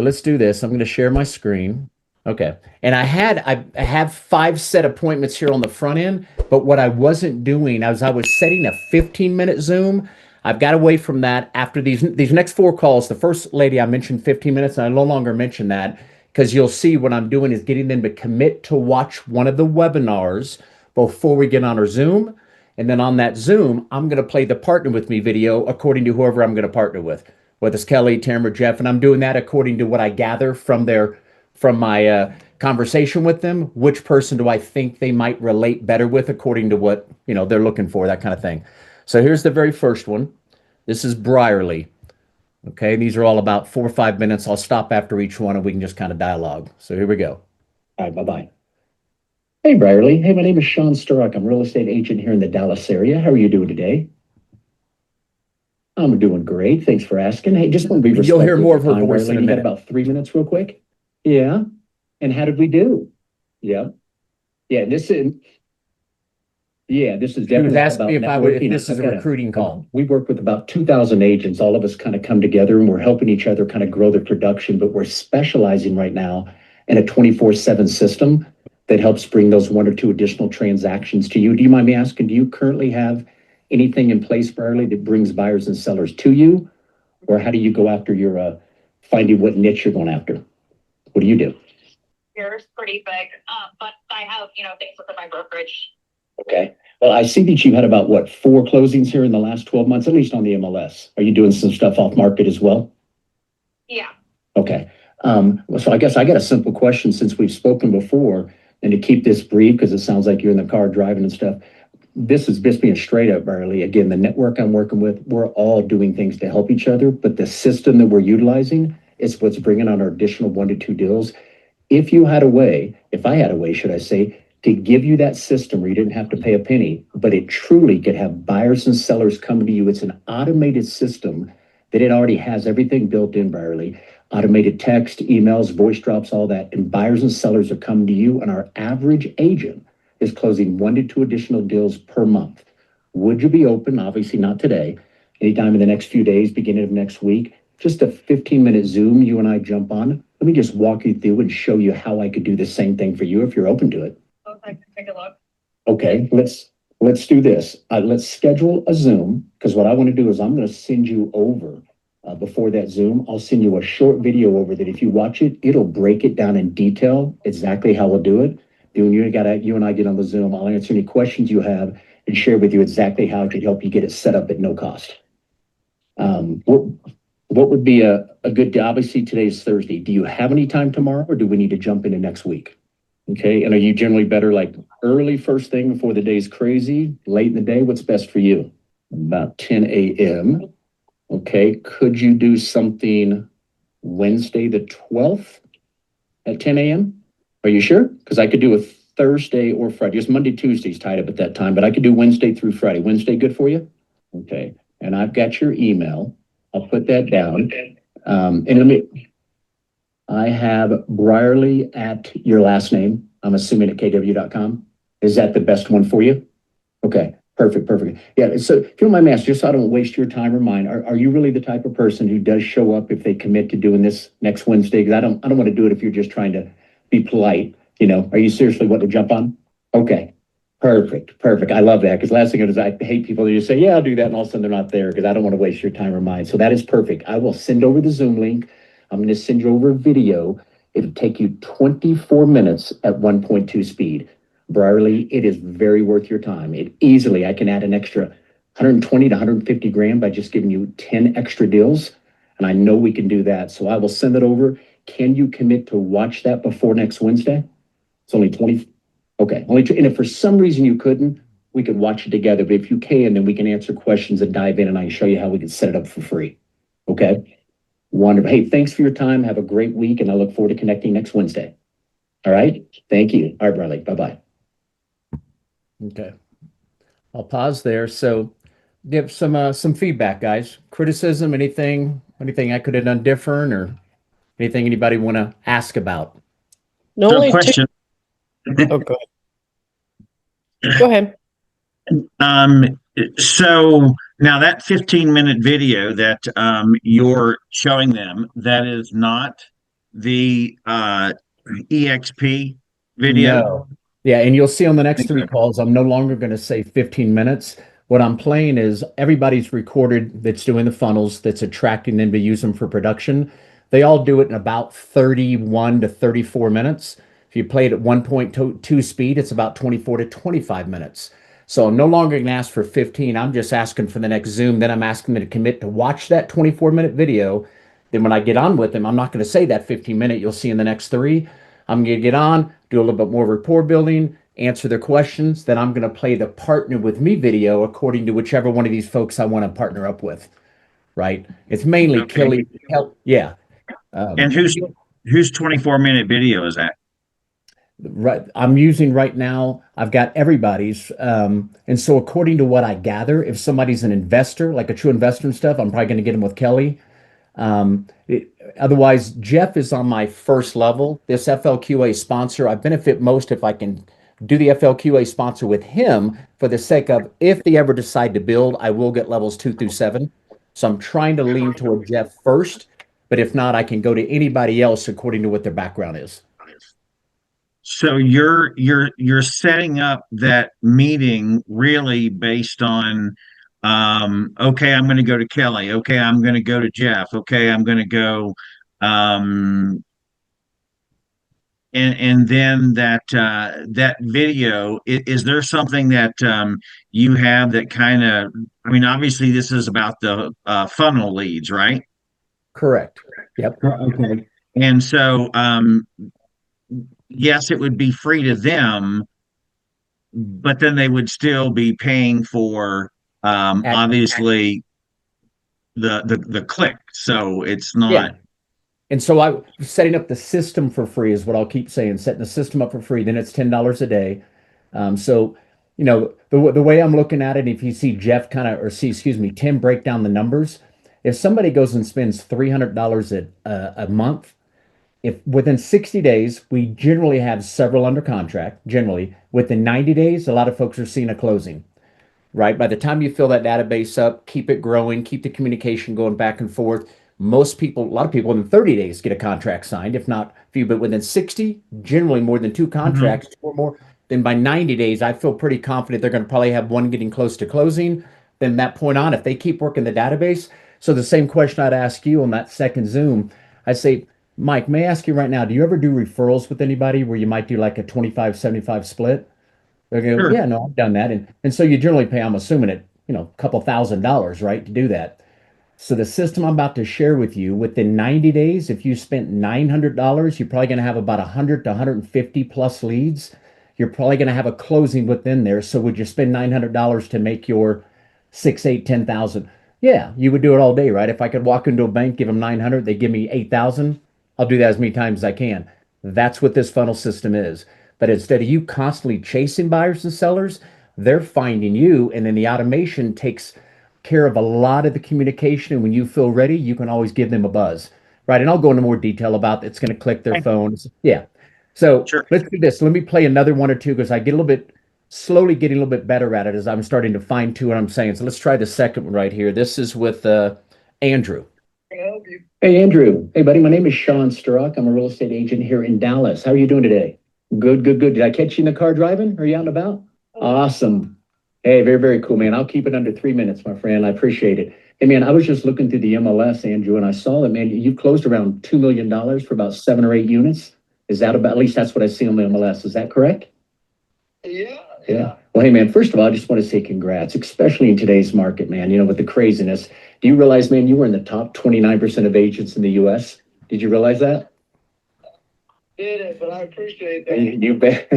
So let's do this. I'm going to share my screen. Okay. And I have 5 set appointments here on the front end, but what I wasn't doing as I was setting a 15-minute Zoom. I've got away from that after these next 4 calls. The first lady I mentioned 15 minutes, and I no longer mention that because you'll see what I'm doing is getting them to commit to watch one of the webinars before we get on our Zoom. And then on that Zoom, I'm going to play the partner with me video according to whoever I'm going to partner with, whether it's Kelly, Tim, or Jeff. And I'm doing that according to what I gather from my conversation with them. Which person do I think they might relate better with according to what, they're looking for, that kind of thing. So here's the very first one. This is Brierly. Okay, these are all about 4 or 5 minutes. I'll stop after each one and we can just kind of dialogue. So here we go. All right, bye-bye. Hey, Brierly. Hey, my name is Sean Sturrock. I'm a real estate agent here in the Dallas area. How are you doing today? I'm doing great. Thanks for asking. Hey, just want to be respectful. You'll hear more of her voice in a minute. About 3 minutes real quick. Yeah. And how did we do? Yeah. Yeah, this is definitely about networking. If this is a recruiting call. We work with about 2,000 agents. All of us kind of come together and we're helping each other kind of grow their production, but we're specializing right now in a 24/7 system that helps bring those 1 or 2 additional transactions to you. Do you mind me asking, do you currently have anything in place, Brierly, that brings buyers and sellers to you? Or how do you go after your finding what niche you're going after? What do you do? Yours pretty big, but I have, things with my brokerage. Okay. Well, I see that you had about 4 closings here in the last 12 months, at least on the MLS. Are you doing some stuff off market as well? Yeah. Okay. So I guess I got a simple question since we've spoken before, and to keep this brief, because it sounds like you're in the car driving and stuff. This is just being straight up, Barley. Again, the network I'm working with, we're all doing things to help each other, but the system that we're utilizing is what's bringing on our additional 1 to 2 deals. If I had a way, should I say, to give you that system where you didn't have to pay a penny, but it truly could have buyers and sellers come to you. It's an automated system that it already has everything built in, Brierly. Automated text, emails, voice drops, all that. And buyers and sellers are coming to you, and our average agent is closing 1 to 2 additional deals per month. Would you be open? Obviously not today. Anytime in the next few days, beginning of next week, just a 15-minute Zoom, you and I jump on. Let me just walk you through and show you how I could do the same thing for you if you're open to it. I can take a look. Okay, let's do this. Let's schedule a Zoom, because what I want to do is I'm going to send you over before that Zoom. I'll send you a short video over that if you watch it, it'll break it down in detail exactly how we'll do it. You and I get on the Zoom. I'll answer any questions you have and share with you exactly how I can help you get it set up at no cost. What would be a good day? Obviously, today's Thursday. Do you have any time tomorrow, or do we need to jump into next week? Okay, and are you generally better like early first thing before the day's crazy, late in the day? What's best for you? About 10 a.m. Okay, could you do something Wednesday the 12th at 10 a.m.? Are you sure? Because I could do a Thursday or Friday. Just Monday, Tuesday's tied up at that time, but I could do Wednesday through Friday. Wednesday good for you? Okay, and I've got your email. I'll put that down. I have Brierly at your last name. I'm assuming at kw.com. Is that the best one for you? Okay, perfect. Yeah, so if you don't mind me asking, just so I don't waste your time or mine, are you really the type of person who does show up if they commit to doing this next Wednesday? Because I don't want to do it if you're just trying to be polite. Are you seriously wanting to jump on? Okay, perfect. I love that, because last thing is I hate people that just say, yeah, I'll do that, and all of a sudden they're not there, because I don't want to waste your time or mine. So that is perfect. I will send over the Zoom link. I'm going to send you over a video. It'll take you 24 minutes at 1.2 speed. Brierly, it is very worth your time. I can add an extra 120 to 150 grand by just giving you 10 extra deals. And I know we can do that. So I will send it over. Can you commit to watch that before next Wednesday? It's only 20. Okay. And if for some reason you couldn't, we could watch it together. But if you can, then we can answer questions and dive in, and I can show you how we can set it up for free. Okay. Wonderful. Hey, thanks for your time. Have a great week, and I look forward to connecting next Wednesday. All right. Thank you. All right, Brierly. Bye-bye. Okay. I'll pause there. So give some feedback, guys. Criticism, anything I could have done different, or anything anybody want to ask about? No, only question. Oh, go ahead. Go ahead. So now that 15-minute video that you're showing them, that is not the EXP video? No. Yeah, and you'll see on the next three calls, I'm no longer going to say 15 minutes. What I'm playing is everybody's recorded that's doing the funnels, that's attracting them to use them for production. They all do it in about 31 to 34 minutes. If you play it at 1.2 speed, it's about 24 to 25 minutes. So I'm no longer going to ask for 15. I'm just asking for the next Zoom. Then I'm asking them to commit to watch that 24-minute video. Then when I get on with them, I'm not going to say that 15-minute you'll see in the next three. I'm going to get on, do a little bit more rapport building, answer their questions. Then I'm going to play the partner with me video according to whichever one of these folks I want to partner up with, right? It's mainly Okay. Kelly. Yeah. And whose 24-minute video is that? Right. I'm using right now, I've got everybody's. And so according to what I gather, if somebody's an investor, like a true investor and stuff, I'm probably going to get them with Kelly. Otherwise, Jeff is on my first level. This FLQA sponsor, I benefit most if I can do the FLQA sponsor with him for the sake of if they ever decide to build, I will get levels 2 through 7. So I'm trying to lean toward Jeff first, but if not, I can go to anybody else according to what their background is. So you're setting up that meeting really based on okay, I'm going to go to Kelly. Okay, I'm going to go to Jeff. Okay, I'm going to go and then that video is there something that you have that kind of, I mean, obviously this is about the funnel leads, right? Correct. Yep. Okay. And so yes, it would be free to them, but then they would still be paying for obviously the click. So it's not. Yeah. And so I setting up the system for free is what I'll keep saying. Setting the system up for free, then it's $10 a day. So you know the way I'm looking at it, if you see Jeff kind of, or see, excuse me, Tim break down the numbers, if somebody goes and spends $300 a month, if within 60 days, we generally have several under contract. Generally, within 90 days, a lot of folks are seeing a closing, right? By the time you fill that database up, keep it growing, keep the communication going back and forth. Most people, a lot of people in 30 days get a contract signed, if not a few, but within 60, generally more than two contracts or more. Then by 90 days, I feel pretty confident they're going to probably have one getting close to closing. Then that point on, if they keep working the database. So the same question I'd ask you on that second Zoom, I'd say, Mike, may I ask you right now, do you ever do referrals with anybody where you might do like a 25-75 split? They're going, Sure. yeah, no, I've done that. And so you generally pay, I'm assuming it, a couple $1,000s, right, to do that. So the system I'm about to share with you, within 90 days, if you spent $900, you're probably going to have about 100 to 150 plus leads. You're probably going to have a closing within there. So would you spend $900 to make your 6, 8, 10,000? Yeah, you would do it all day, right? If I could walk into a bank, give them 900, they give me 8,000. I'll do that as many times as I can. That's what this funnel system is. But instead of you constantly chasing buyers and sellers, they're finding you, and then the automation takes care of a lot of the communication. And when you feel ready, you can always give them a buzz, right? And I'll go into more detail about it's going to click their phones. Yeah. So Sure. let's do this. Let me play another one or two because I get a little bit slowly getting a little bit better at it as I'm starting to fine tune what I'm saying. So let's try the second one right here. This is with Andrew. Hey, Andrew. Hey, buddy. My name is Sean Sturrock. I'm a real estate agent here in Dallas. How are you doing today? Good, good, good. Did I catch you in the car driving? Are you out and about? Awesome. Hey, very, very cool, man. I'll keep it under 3 minutes, my friend. I appreciate it. Hey, man, I was just looking through the MLS, Andrew, and I saw that, man, you closed around $2 million for about 7 or 8 units. Is that about, at least that's what I see on the MLS. Is that correct? Yeah. Yeah. Well, hey, man, first of all, I just want to say congrats, especially in today's market, man, with the craziness. Do you realize, man, you were in the top 29% of agents in the U.S.? Did you realize that? Did it, but I appreciate that. You bet.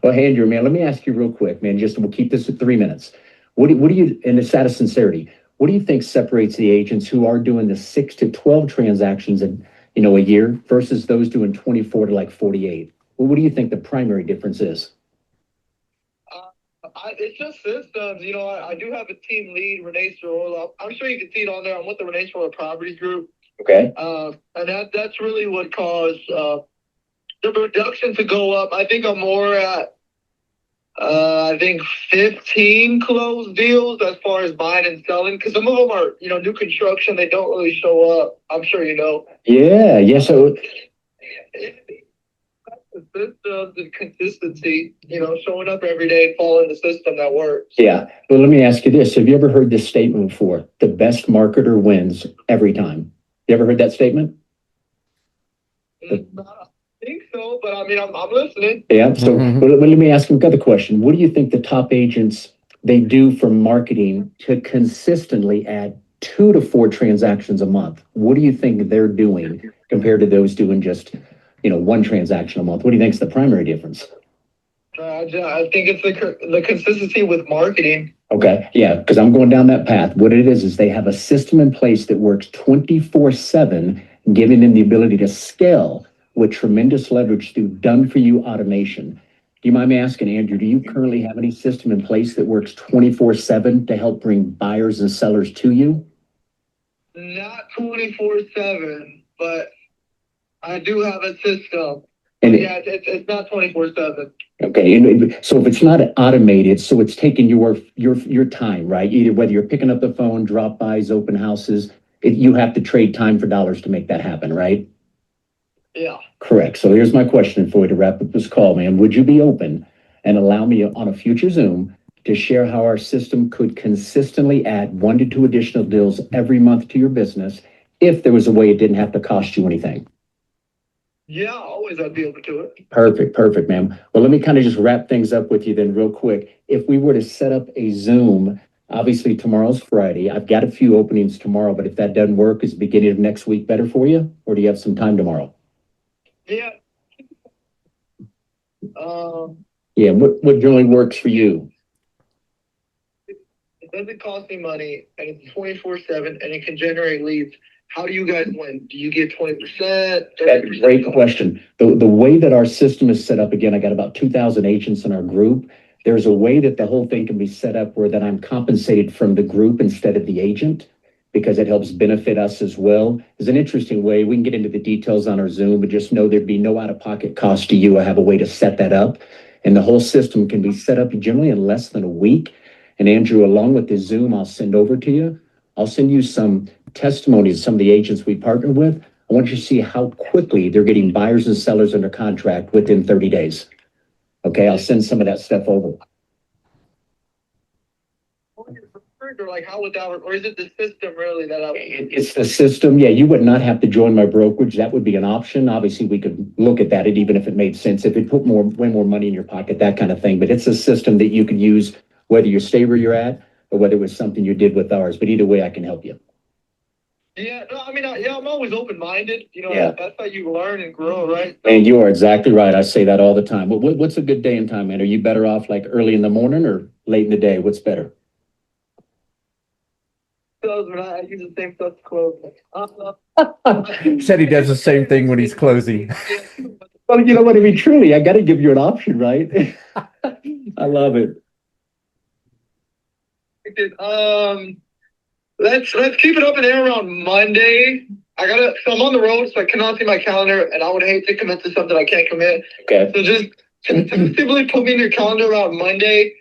Well, hey, Andrew, man, let me ask you real quick, man, just we'll keep this at 3 minutes. What do you, and it's out of sincerity, what do you think separates the agents who are doing the 6 to 12 transactions a year versus those doing 24 to like 48? Well, what do you think the primary difference is? It's just systems. I do have a team lead, Renee Sorolla. I'm sure you can see it on there. I'm with the Renee Sorolla Properties Group. Okay. And that's really what caused the production to go up. I think I'm more at, 15 closed deals as far as buying and selling. Because some of them are, new construction. They don't really show up. I'm sure you know. Yeah. So The system, the consistency, showing up every day and following the system that works. Yeah. Well, let me ask you this. Have you ever heard this statement before? The best marketer wins every time. You ever heard that statement? I think so, but I mean, I'm listening. Yeah. So let me ask you another question. What do you think the top agents they do for marketing to consistently add 2 to 4 transactions a month? What do you think they're doing compared to those doing just, 1 transaction a month? What do you think is the primary difference? I think it's the consistency with marketing. Okay. Yeah. Because I'm going down that path. What it is they have a system in place that works 24/7, giving them the ability to scale with tremendous leverage through done for you automation. Do you mind me asking, Andrew, do you currently have any system in place that works 24/7 to help bring buyers and sellers to you? Not 24/7, but I do have a system. And yeah, it's not 24/7. Okay, and so if it's not automated, so it's taking your time, right? Either whether you're picking up the phone, drop bys, open houses, you have to trade time for dollars to make that happen, right? Yeah. Correct. So here's my question for you to wrap up this call, man. Would you be open and allow me on a future Zoom to share how our system could consistently add 1 to 2 additional deals every month to your business if there was a way it didn't have to cost you anything? Yeah, always I'd be open to it. Perfect, ma'am. Well, let me kind of just wrap things up with you then real quick. If we were to set up a Zoom, obviously tomorrow's Friday. I've got a few openings tomorrow, but if that doesn't work, is the beginning of next week better for you? Or do you have some time tomorrow? Yeah. Yeah, what generally works for you? It doesn't cost me money, and it's 24/7, and it can generate leads. How do you guys win? Do you get 20%? That's a great question. The way that our system is set up, again, I got about 2,000 agents in our group. There's a way that the whole thing can be set up where that I'm compensated from the group instead of the agent, because it helps benefit us as well. It's an interesting way. We can get into the details on our Zoom, but just know there'd be no out-of-pocket cost to you. I have a way to set that up. And the whole system can be set up generally in less than a week. And Andrew, along with the Zoom I'll send over to you, I'll send you some testimonies of some of the agents we partner with. I want you to see how quickly they're getting buyers and sellers under contract within 30 days. Okay, I'll send some of that stuff over. Or like how would that work? Or is it the system really that I It's the system. Yeah, you would not have to join my brokerage. That would be an option. Obviously, we could look at that, even if it made sense. If it put way more money in your pocket, that kind of thing. But it's a system that you could use whether you stay where you're at or whether it was something you did with ours. But either way, I can help you. Yeah, no, I mean, I'm always open-minded. Yeah. That's how you learn and grow, right? And you are exactly right. I say that all the time. What's a good day and time, man? Are you better off like early in the morning or late in the day? What's better? I use the same stuff to close. Said he does the same thing when he's closing. Well, you know what I mean? Truly, I got to give you an option, right? I love it. Let's keep it up in air around Monday. So I'm on the road, so I cannot see my calendar, and I would hate to commit to something I can't commit. Okay. So just tentatively put me in your calendar around Monday.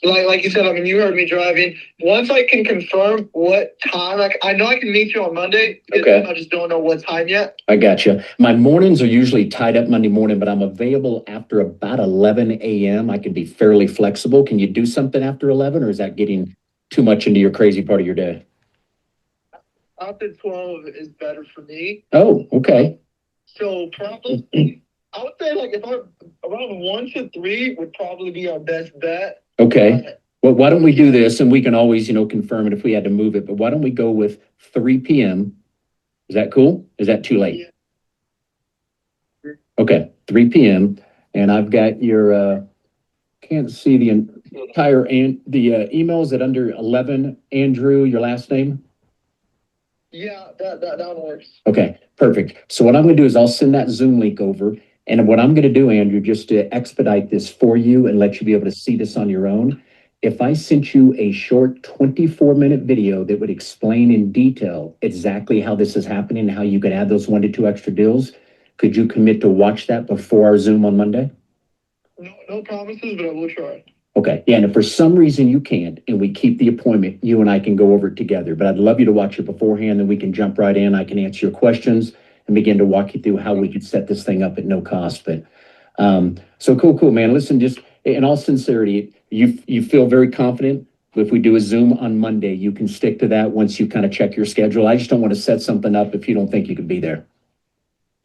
Like you said, I mean, you heard me driving. Once I can confirm what time, I know I can meet you on Monday. Okay. I just don't know what time yet. I got you. My mornings are usually tied up Monday morning, but I'm available after about 11 a.m. I can be fairly flexible. Can you do something after 11, or is that getting too much into your crazy part of your day? After 12 is better for me. Oh, okay. So probably, I would say like if I'm around 1 to 3 would probably be our best bet. Okay. Well, why don't we do this, and we can always, confirm it if we had to move it, but why don't we go with 3 p.m.? Is that cool? Is that too late? Yeah. Okay, 3 p.m. And I've got your, can't see the entire, the email. Is it under 11, Andrew, your last name? Yeah, that works. Okay, perfect. So what I'm going to do is I'll send that Zoom link over. And what I'm going to do, Andrew, just to expedite this for you and let you be able to see this on your own, if I sent you a short 24-minute video that would explain in detail exactly how this is happening and how you could add those 1 to 2 extra deals, could you commit to watch that before our Zoom on Monday? No promises, but I will try. Okay. Yeah. And if for some reason you can't and we keep the appointment, you and I can go over it together. But I'd love you to watch it beforehand, and we can jump right in. I can answer your questions. and begin to walk you through how we could set this thing up at no cost. But so cool, man. Listen, just in all sincerity, you feel very confident if we do a Zoom on Monday, you can stick to that once you kind of check your schedule. I just don't want to set something up if you don't think you could be there.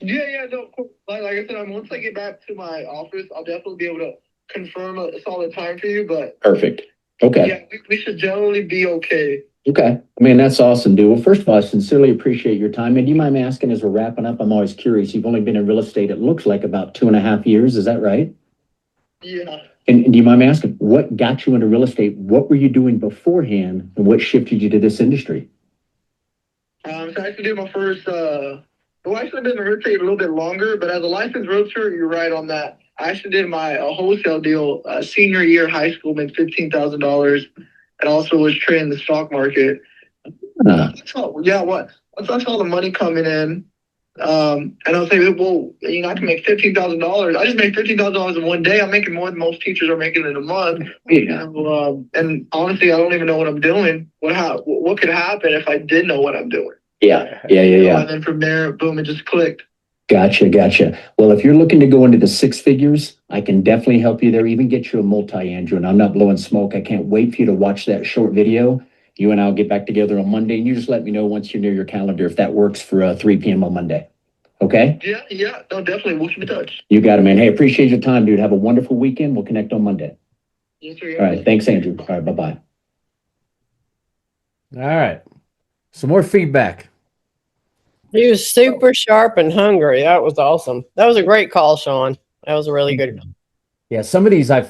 Yeah, no, of course. Like I said, once I get back to my office, I'll definitely be able to confirm a solid time for you. But Perfect. Okay. yeah, we should generally be okay. Okay. I mean, that's awesome, dude. Well, first of all, I sincerely appreciate your time. And do you mind me asking as we're wrapping up? I'm always curious. You've only been in real estate, it looks like about 2.5 years. Is that right? Yeah. And do you mind me asking, what got you into real estate? What were you doing beforehand? And what shifted you to this industry? So I actually did my first, well, I actually been in real estate a little bit longer, but as a licensed realtor, you're right on that. I actually did my wholesale deal senior year of high school, made $15,000, and also was trading the stock market. That's all the money coming in. And I'll say, well, I can make $15,000. I just made $15,000 in one day. I'm making more than most teachers are making in a month. Yeah. And honestly, I don't even know what I'm doing. What could happen if I did know what I'm doing? Yeah. And then from there, boom, it just clicked. Gotcha. Well, if you're looking to go into the six figures, I can definitely help you there, even get you a multi-Andrew. And I'm not blowing smoke. I can't wait for you to watch that short video. You and I'll get back together on Monday, and you just let me know once you're near your calendar if that works for 3 p.m. on Monday. Okay? Yeah. No, definitely. We'll keep in touch. You got it, man. Hey, appreciate your time, dude. Have a wonderful weekend. We'll connect on Monday. Yes, sir. All right. Thanks, Andrew. All right. Bye-bye. All right. Some more feedback. He was super sharp and hungry. That was awesome. That was a great call, Sean. That was a really good. Yeah, some of these I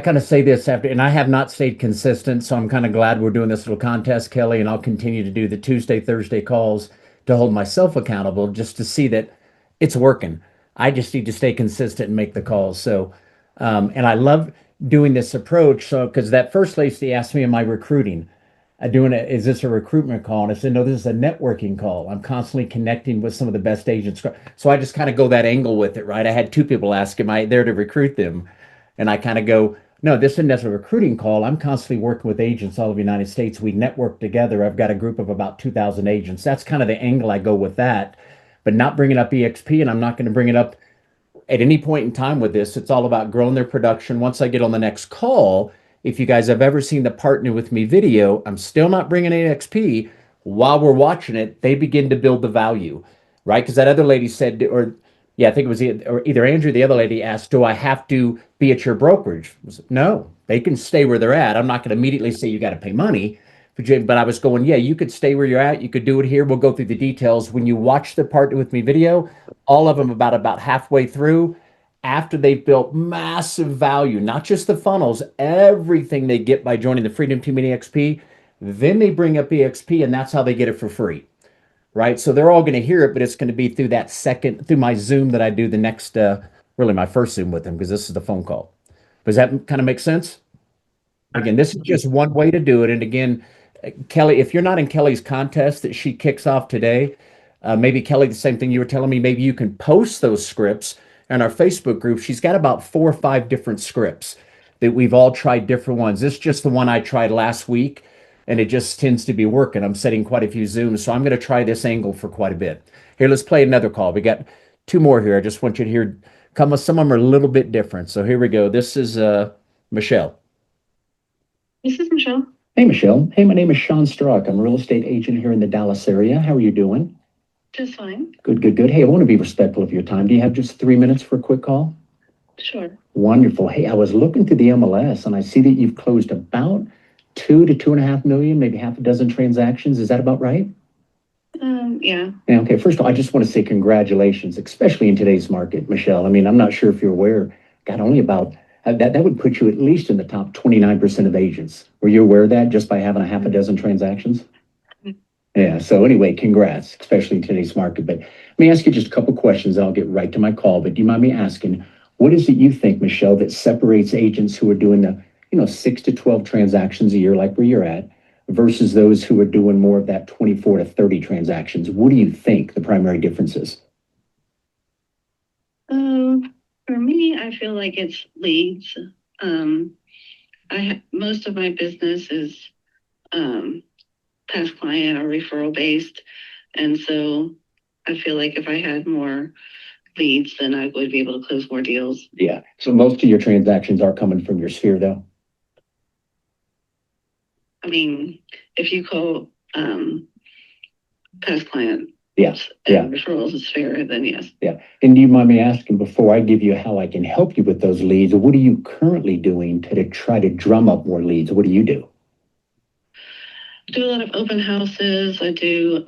kind of say this after, and I have not stayed consistent, so I'm kind of glad we're doing this little contest, Kelly, and I'll continue to do the Tuesday, Thursday calls to hold myself accountable just to see that it's working. I just need to stay consistent and make the calls. So, and I love doing this approach. So, because that first lady asked me, am I recruiting? Is this a recruitment call? And I said, no, this is a networking call. I'm constantly connecting with some of the best agents. So I just kind of go that angle with it, right? I had 2 people ask, am I there to recruit them? And I kind of go, no, this isn't a recruiting call. I'm constantly working with agents all over the United States. We network together. I've got a group of about 2,000 agents. That's kind of the angle I go with that, but not bringing up EXP. And I'm not going to bring it up at any point in time with this. It's all about growing their production. Once I get on the next call, if you guys have ever seen the Partner With Me video, I'm still not bringing EXP. While we're watching it, they begin to build the value, right? Because that other lady said, I think it was either Andrew, the other lady asked, do I have to be at your brokerage? No, they can stay where they're at. I'm not going to immediately say you got to pay money, but I was going, yeah, you could stay where you're at. You could do it here. We'll go through the details. When you watch the Partner With Me video, all of them about halfway through, after they've built massive value, not just the funnels, everything they get by joining the Freedom Team and EXP, then they bring up EXP, and that's how they get it for free, right? So they're all going to hear it, but it's going to be through through my Zoom that I do the next, really my first Zoom with them, because this is the phone call. Does that kind of make sense? Again, this is just one way to do it. And again, Kelly, if you're not in Kelly's contest that she kicks off today, maybe Kelly, the same thing you were telling me, maybe you can post those scripts in our Facebook group. She's got about 4 or 5 different scripts that we've all tried different ones. This is just the one I tried last week, and it just tends to be working. I'm setting quite a few Zooms, so I'm going to try this angle for quite a bit. Here, let's play another call. We got 2 more here. I just want you to hear. Some of them are a little bit different. So here we go. This is Michelle. This is Michelle. Hey, Michelle. Hey, my name is Sean Strzok. I'm a real estate agent here in the Dallas area. How are you doing? Just fine. Good. Hey, I want to be respectful of your time. Do you have just 3 minutes for a quick call? Sure. Wonderful. Hey, I was looking through the MLS, and I see that you've closed about 2 to 2.5 million, maybe half a dozen transactions. Is that about right? Yeah. Okay. First of all, I just want to say congratulations, especially in today's market, Michelle. I mean, I'm not sure if you're aware, God, only about that would put you at least in the top 29% of agents. Were you aware of that just by having a half a dozen transactions? Yeah. So anyway, congrats, especially in today's market. But let me ask you just a couple questions, and I'll get right to my call. But do you mind me asking, what is it you think, Michelle, that separates agents who are doing the 6 to 12 transactions a year, like where you're at, versus those who are doing more of that 24 to 30 transactions? What do you think the primary difference is? For me, I feel like it's leads. Most of my business is past client or referral based, and so I feel like if I had more leads, then I would be able to close more deals. Yeah. So most of your transactions are coming from your sphere though? I mean, if you call past client Yeah. and referrals is fair, then yes. Yeah. And do you mind me asking, before I give you how I can help you with those leads, what are you currently doing to try to drum up more leads? What do you do? I do a lot of open houses. I do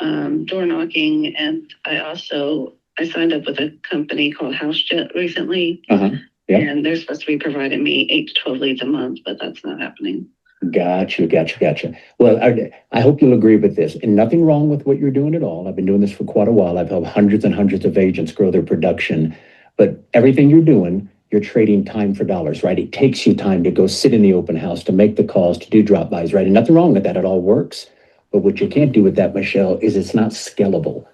door knocking, and I signed up with a company called HouseJet recently, Uh-huh. Yeah. and they're supposed to be providing me 8 to 12 leads a month, but that's not happening. Gotcha. Well, I hope you'll agree with this. And nothing wrong with what you're doing at all. I've been doing this for quite a while. I've helped hundreds and hundreds of agents grow their production. But everything you're doing, you're trading time for dollars, right? It takes you time to go sit in the open house, to make the calls, to do drop-bys, right? And nothing wrong with that. It all works. But what you can't do with that, Michelle, is it's not scalable.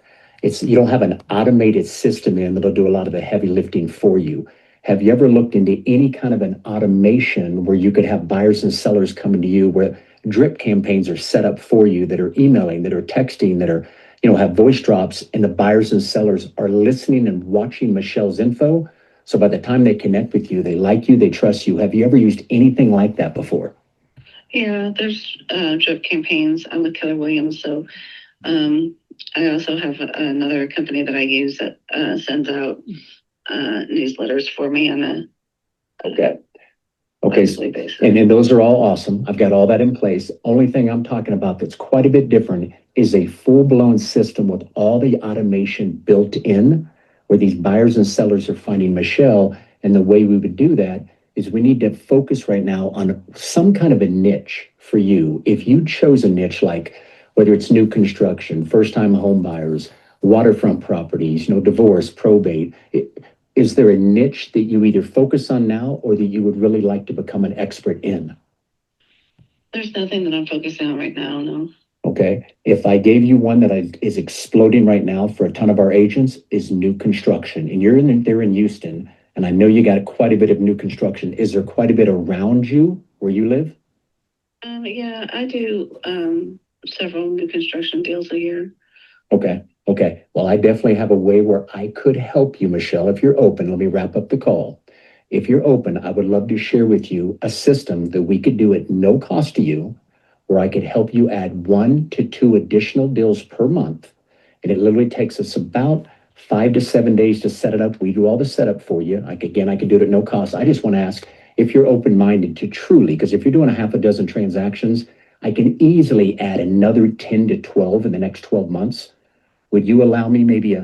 You don't have an automated system in that'll do a lot of the heavy lifting for you. Have you ever looked into any kind of an automation where you could have buyers and sellers coming to you, where drip campaigns are set up for you, that are emailing, that are texting, that are, have voice drops, and the buyers and sellers are listening and watching Michelle's info? So by the time they connect with you, they like you, they trust you. Have you ever used anything like that before? Yeah, there's drip campaigns. I'm with Keller Williams, so I also have another company that I use that sends out newsletters for me on a Okay. monthly basis. And those are all awesome. I've got all that in place. Only thing I'm talking about that's quite a bit different is a full-blown system with all the automation built in, where these buyers and sellers are finding Michelle. And the way we would do that is we need to focus right now on some kind of a niche for you. If you chose a niche, like whether it's new construction, first-time home buyers, waterfront properties, divorce, probate, is there a niche that you either focus on now or that you would really like to become an expert in? There's nothing that I'm focusing on right now, no. Okay. If I gave you one that is exploding right now for a ton of our agents, is new construction. And they're in Houston, and I know you got quite a bit of new construction. Is there quite a bit around you where you live? Yeah, I do several new construction deals a year. Okay. Well, I definitely have a way where I could help you, Michelle, if you're open. Let me wrap up the call. If you're open, I would love to share with you a system that we could do at no cost to you, where I could help you add 1 to 2 additional deals per month. And it literally takes us about 5 to 7 days to set it up. We do all the setup for you. I could do it at no cost. I just want to ask if you're open-minded to truly, because if you're doing a half a dozen transactions, I can easily add another 10 to 12 in the next 12 months. Would you allow me maybe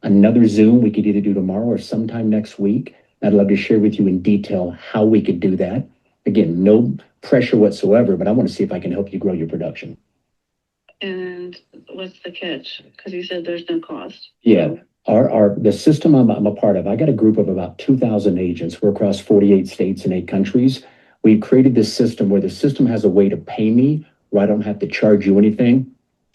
another Zoom we could either do tomorrow or sometime next week? I'd love to share with you in detail how we could do that. Again, no pressure whatsoever, but I want to see if I can help you grow your production. And what's the catch? Because you said there's no cost. Yeah. The system I'm a part of, I got a group of about 2,000 agents. We're across 48 states and 8 countries. We've created this system where the system has a way to pay me where I don't have to charge you anything.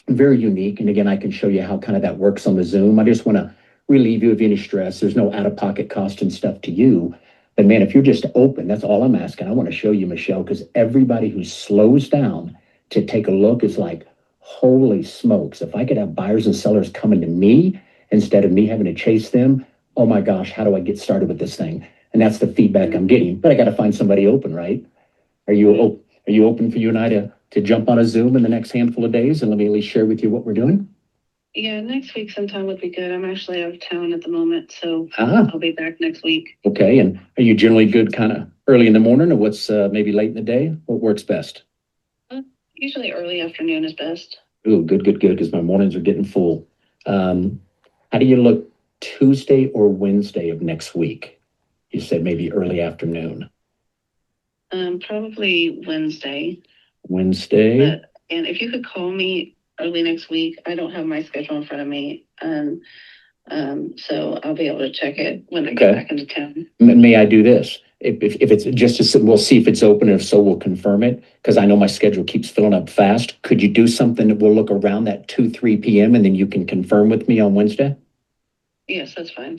Very unique. And again, I can show you how kind of that works on the Zoom. I just want to relieve you of any stress. There's no out-of-pocket cost and stuff to you. But man, if you're just open, that's all I'm asking. I want to show you, Michelle, because everybody who slows down to take a look is like, holy smokes, if I could have buyers and sellers coming to me instead of me having to chase them, oh my gosh, how do I get started with this thing? And that's the feedback I'm getting. But I got to find somebody open, right? Are you open for you and I to jump on a Zoom in the next handful of days and let me at least share with you what we're doing? Yeah, next week sometime would be good. I'm actually out of town at the moment, so I'll be back next week. Okay, and are you generally good kind of early in the morning, or what's maybe late in the day? What works best? Usually early afternoon is best. Ooh, good, because my mornings are getting full. How do you look Tuesday or Wednesday of next week? You said maybe early afternoon. Probably Wednesday. Wednesday? And if you could call me early next week, I don't have my schedule in front of me. So I'll be able to check it when I get back into town. May I do this? If it's just we'll see if it's open, and if so, we'll confirm it, because I know my schedule keeps filling up fast. Could you do something that will look around that 3 p.m. and then you can confirm with me on Wednesday? Yes, that's fine.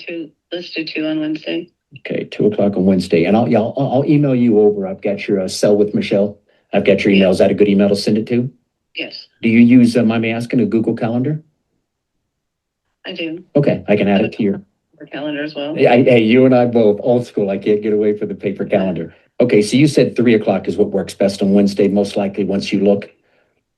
Let's do 2 on Wednesday. Okay, 2:00 on Wednesday, and I'll email you over. I've got your cell with Michelle. I've got your email. Is that a good email to send it to? Yes. Do you use, mind me asking, a Google Calendar? I do. Okay, I can add it to your, For calendar as well. hey, you and I both, old school, I can't get away from the paper calendar. Okay, so you said 3 o'clock is what works best on Wednesday, most likely, once you look,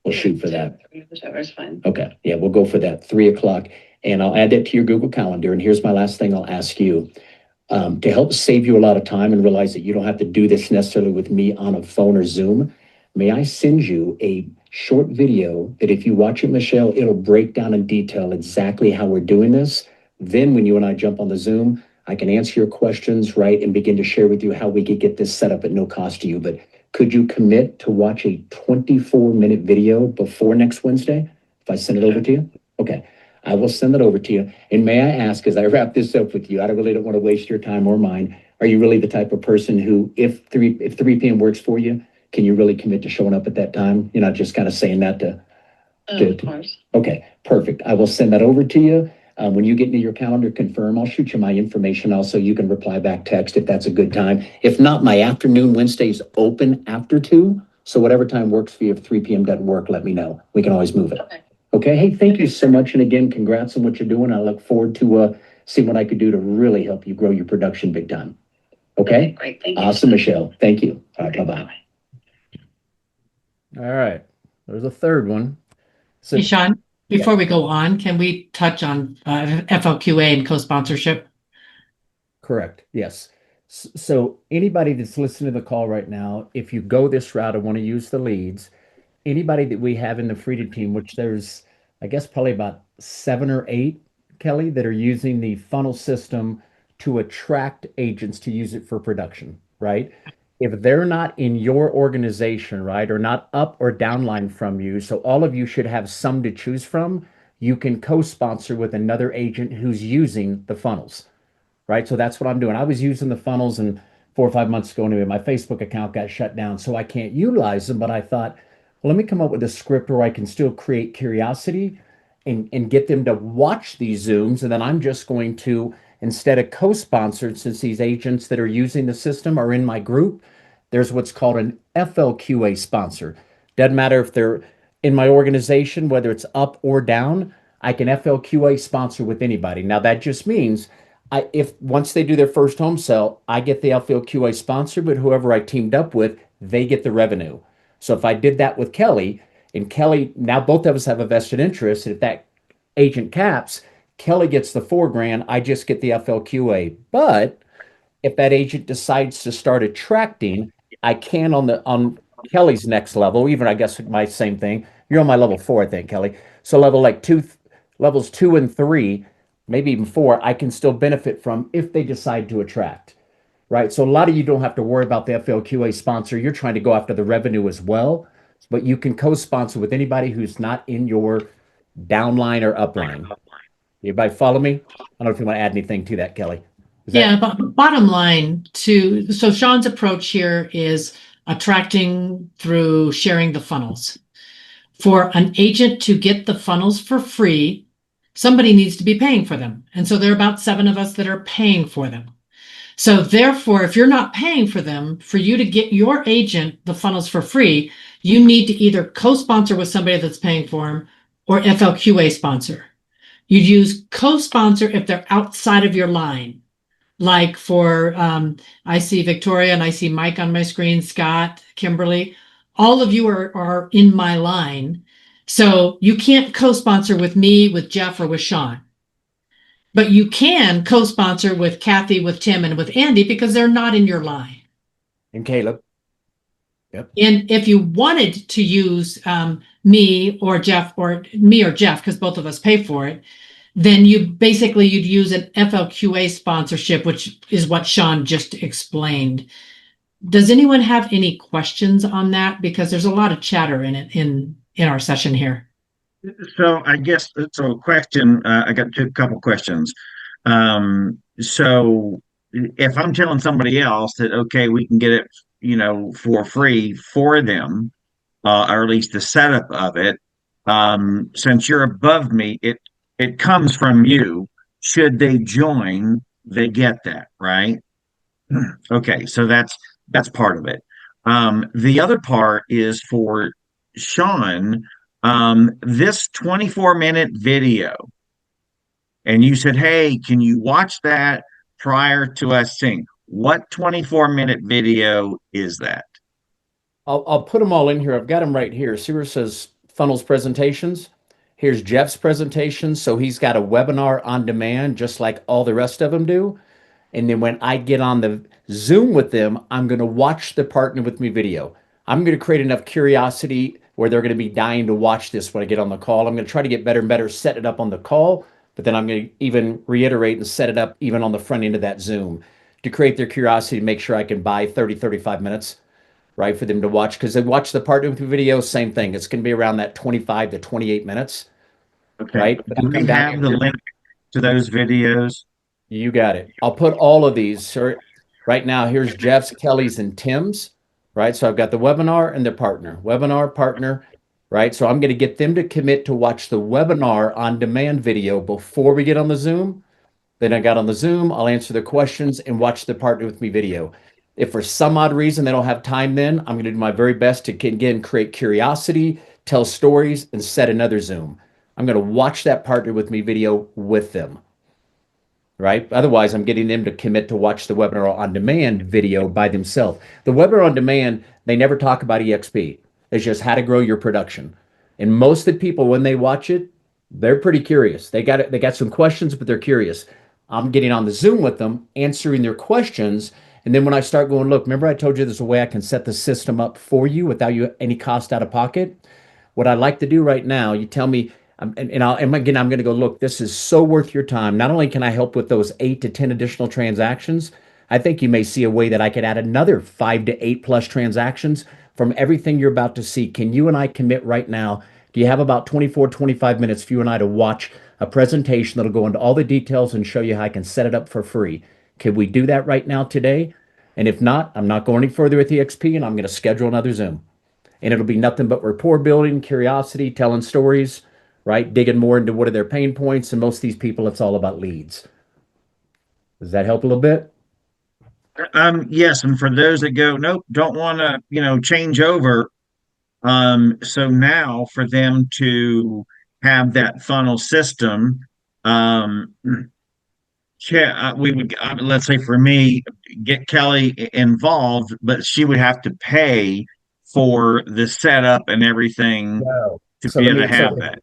we'll shoot for that. Whichever's fine. Okay, yeah, we'll go for that, 3 o'clock, and I'll add that to your Google Calendar, and here's my last thing I'll ask you. To help save you a lot of time and realize that you don't have to do this necessarily with me on a phone or Zoom, may I send you a short video that if you watch it, Michelle, it'll break down in detail exactly how we're doing this. Then when you and I jump on the Zoom, I can answer your questions, right, and begin to share with you how we could get this set up at no cost to you. But could you commit to watch a 24-minute video before next Wednesday if I send it over to you? Okay. I will send that over to you. And may I ask, as I wrap this up with you, I really don't want to waste your time or mine. Are you really the type of person who, if 3 p.m. works for you, can you really commit to showing up at that time? You're not just kind of saying that to. Of course. Okay, perfect. I will send that over to you. When you get into your calendar, confirm. I'll shoot you my information also. You can reply back text if that's a good time. If not, my afternoon Wednesday's open after 2. So whatever time works for you, if 3 p.m. doesn't work, let me know. We can always move it. Okay. Okay, hey, thank you so much. And again, congrats on what you're doing. I look forward to seeing what I could do to really help you grow your production big time. Okay? Great. Thank you. Awesome, Michelle. Thank you. All right, bye-bye. All right. There's a third one. So, Hey, Sean, before we go on, can we touch on FLQA and co-sponsorship? correct. Yes. So anybody that's listening to the call right now, if you go this route and want to use the leads, anybody that we have in the Freedom team, which there's, I guess, probably about 7 or 8, Kelly, that are using the funnel system to attract agents to use it for production, right? If they're not in your organization, right, or not up or downline from you, so all of you should have some to choose from, you can co-sponsor with another agent who's using the funnels, right? So that's what I'm doing. I was using the funnels, and 4 or 5 months ago, anyway, my Facebook account got shut down, so I can't utilize them. But I thought, well, let me come up with a script where I can still create curiosity and get them to watch these Zooms. And then I'm just going to, instead of co-sponsored, since these agents that are using the system are in my group, there's what's called an FLQA sponsor. Doesn't matter if they're in my organization, whether it's up or down, I can FLQA sponsor with anybody. Now that just means if once they do their first home sell, I get the FLQA sponsor, but whoever I teamed up with, they get the revenue. So if I did that with Kelly, and Kelly, now both of us have a vested interest, and if that agent caps, Kelly gets the $4,000, I just get the FLQA. But if that agent decides to start attracting, I can on Kelly's next level, even I guess my same thing. You're on my level 4, I think, Kelly. So levels 2 and 3, maybe even 4, I can still benefit from if they decide to attract, right? So a lot of you don't have to worry about the FLQA sponsor. You're trying to go after the revenue as well, but you can co-sponsor with anybody who's not in your downline or upline. Everybody follow me? I don't know if you want to add anything to that, Kelly. But bottom line, so Sean's approach here is attracting through sharing the funnels. For an agent to get the funnels for free, somebody needs to be paying for them. And so there are about 7 of us that are paying for them. So therefore, if you're not paying for them, for you to get your agent the funnels for free, you need to either co-sponsor with somebody that's paying for them or FLQA sponsor. You'd use co-sponsor if they're outside of your line. Like for, I see Victoria and I see Mike on my screen, Scott, Kimberly, all of you are in my line. So you can't co-sponsor with me, with Jeff, or with Sean. But you can co-sponsor with Kathy, with Tim, and with Andy because they're not in your line. And Caleb. Yep. And if you wanted to use me or Jeff, because both of us pay for it, then you'd use an FLQA sponsorship, which is what Sean just explained. Does anyone have any questions on that? Because there's a lot of chatter in it in our session here. So I guess it's a question. I got a couple questions. So if I'm telling somebody else that, okay, we can get it, for free for them, or at least the setup of it, since you're above me, it comes from you. Should they join, they get that, right? Okay, so that's part of it. The other part is for Sean, this 24-minute video, and you said, hey, can you watch that prior to us seeing? What 24-minute video is that? I'll put them all in here. I've got them right here. See where it says funnels presentations? Here's Jeff's presentation. So he's got a webinar on demand, just like all the rest of them do. And then when I get on the Zoom with them, I'm going to watch the Partner With Me video. I'm going to create enough curiosity where they're going to be dying to watch this when I get on the call. I'm going to try to get better and better, set it up on the call, but then I'm going to even reiterate and set it up even on the front end of that Zoom to create their curiosity to make sure I can buy 30, 35 minutes, right, for them to watch. Because they watch the Partner With Me video, same thing. It's going to be around that 25 to 28 minutes, Okay. right? But Do we have the link to those videos? You got it. I'll put all of these. So right now, here's Jeff's, Kelly's, and Tim's, right? So I've got the webinar and the webinar, partner, right? So I'm going to get them to commit to watch the webinar on demand video before we get on the Zoom. Then I got on the Zoom, I'll answer the questions and watch the Partner With Me video. If for some odd reason they don't have time, then I'm going to do my very best to, again, create curiosity, tell stories, and set another Zoom. I'm going to watch that Partner With Me video with them, right? Otherwise, I'm getting them to commit to watch the webinar on demand video by themselves. The webinar on demand, they never talk about EXP. It's just how to grow your production. And most of the people, when they watch it, they're pretty curious. They got some questions, but they're curious. I'm getting on the Zoom with them, answering their questions. And then when I start going, look, remember I told you there's a way I can set the system up for you without you any cost out of pocket? What I'd like to do right now, you tell me, and again, I'm going to go, look, this is so worth your time. Not only can I help with those 8 to 10 additional transactions, I think you may see a way that I could add another 5 to 8 plus transactions from everything you're about to see. Can you and I commit right now? Do you have about 24, 25 minutes for you and I to watch a presentation that'll go into all the details and show you how I can set it up for free? Could we do that right now today? And if not, I'm not going any further with EXP and I'm going to schedule another Zoom. And it'll be nothing but rapport building, curiosity, telling stories, right? Digging more into what are their pain points. And most of these people, it's all about leads. Does that help a little bit? Yes, and for those that go, nope, don't want to, change over. So now for them to have that funnel system, we would, let's say for me, get Kelly involved, but she would have to pay for the setup and everything to So be let able me to have so that.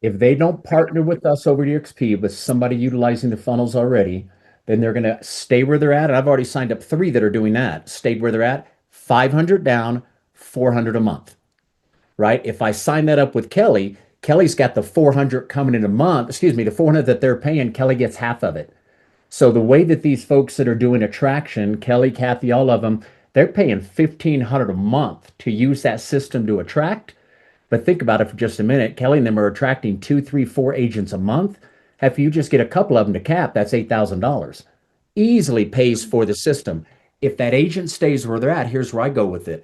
if they don't partner with us over at EXP with somebody utilizing the funnels already, then they're going to stay where they're at. And I've already signed up 3 that are doing that. Stayed where they're at, 500 down, 400 a month, right? If I sign that up with Kelly, Kelly's got the 400 coming in a month. Excuse me, the 400 that they're paying, Kelly gets half of it. So the way that these folks that are doing attraction, Kelly, Kathy, all of them, they're paying 1,500 a month to use that system to attract. But think about it for just a minute. Kelly and them are attracting 2, 3, 4 agents a month. If you just get a couple of them to cap, that's $8,000. Easily pays for the system. If that agent stays where they're at, here's where I go with it.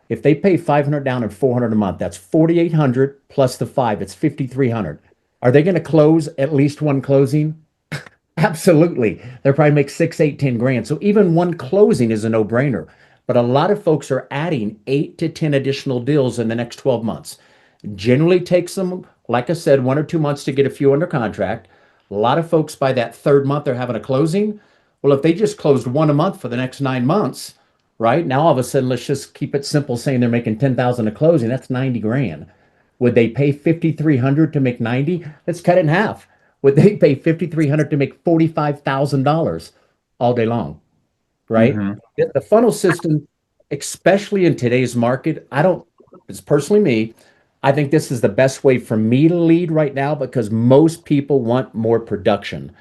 If they pay 500 down and 400 a month, that's 4,800 plus the 5, it's 5,300. Are they going to close at least one closing? Absolutely. They'll probably make 6, 8, 10 grand. So even one closing is a no-brainer. But a lot of folks are adding 8 to 10 additional deals in the next 12 months. Generally takes them, like I said, 1 or 2 months to get a few under contract. A lot of folks by that 3rd month they're having a closing. Well, if they just closed 1 a month for the next 9 months, right? Now all of a sudden, let's just keep it simple, saying they're making 10,000 a closing. That's 90 grand. Would they pay 5,300 to make 90? Let's cut it in half. Would they pay 5,300 to make $45,000 all day long? Right? The funnel system, especially in today's market, it's personally me. I think this is the best way for me to lead right now because most people want more production.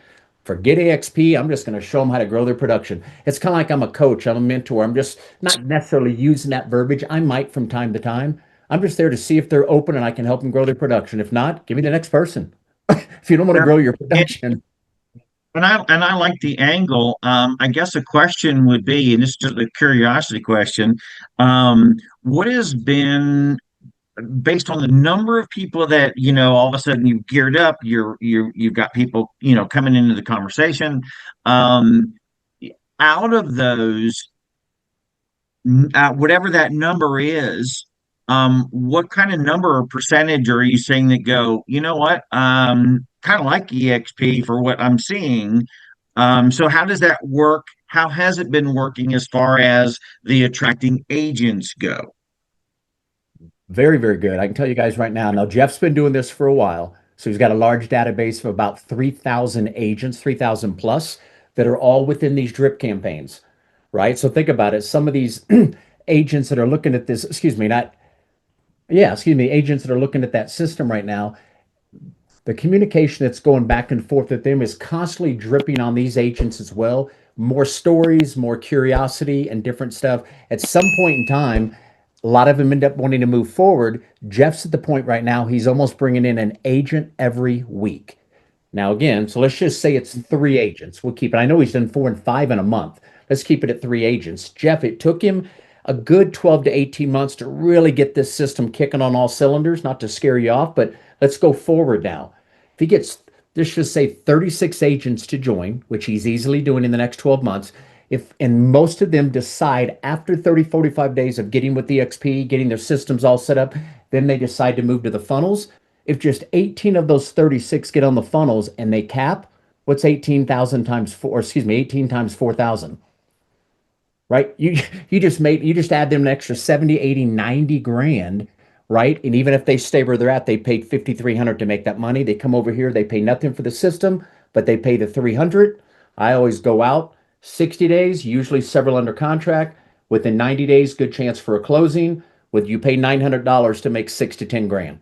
Forget AXP. I'm just going to show them how to grow their production. It's kind of like I'm a coach, I'm a mentor. I'm just not necessarily using that verbiage. I might from time to time. I'm just there to see if they're open and I can help them grow their production. If not, give me the next person. If you don't want to grow your production. And I like the angle. I guess a question would be, and this is just a curiosity question, what has been based on the number of people that all of a sudden you've geared up, you've got people coming into the conversation. Out of those, whatever that number is, what kind of number or percentage are you saying that go, you know what, kind of like EXP for what I'm seeing? So how does that work? How has it been working as far as the attracting agents go? Very, very good. I can tell you guys right now. Now, Jeff's been doing this for a while. So he's got a large database of about 3,000 agents, 3,000 plus, that are all within these drip campaigns, right? So think about it. Some of these agents that are looking at this, excuse me, not, yeah, excuse me, agents that are looking at that system right now, the communication that's going back and forth with them is constantly dripping on these agents as well. More stories, more curiosity, and different stuff. At some point in time, a lot of them end up wanting to move forward. Jeff's at the point right now, he's almost bringing in an agent every week. Now, again, so let's just say it's 3 agents. We'll keep it. I know he's done 4 and 5 in a month. Let's keep it at 3 agents. Jeff, it took him a good 12 to 18 months to really get this system kicking on all cylinders, not to scare you off, but let's go forward now. If he gets, let's just say 36 agents to join, which he's easily doing in the next 12 months, if and most of them decide after 30, 45 days of getting with EXP, getting their systems all set up, then they decide to move to the funnels. If just 18 of those 36 get on the funnels and they cap, what's 18,000 times 4, or excuse me, 18 times 4,000? Right? You just add them an extra 70, 80, 90 grand, right? And even if they stay where they're at, they paid 5,300 to make that money. They come over here, they pay nothing for the system, but they pay the 300. I always go out 60 days, usually several under contract. Within 90 days, good chance for a closing. With you pay $900 to make 6 to 10 grand.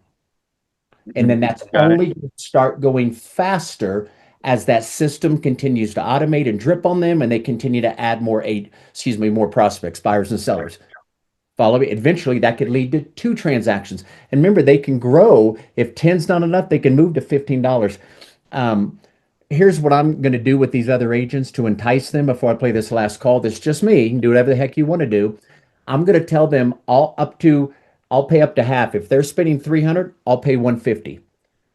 And then that's Got it. only going to start going faster as that system continues to automate and drip on them, and they continue to add more prospects, buyers and sellers. Follow me. Eventually, that could lead to 2 transactions. And remember, they can grow. If 10's not enough, they can move to $15. Here's what I'm going to do with these other agents to entice them before I play this last call. This is just me. You can do whatever the heck you want to do. I'm going to tell them I'll pay up to half. If they're spending 300, I'll pay 150.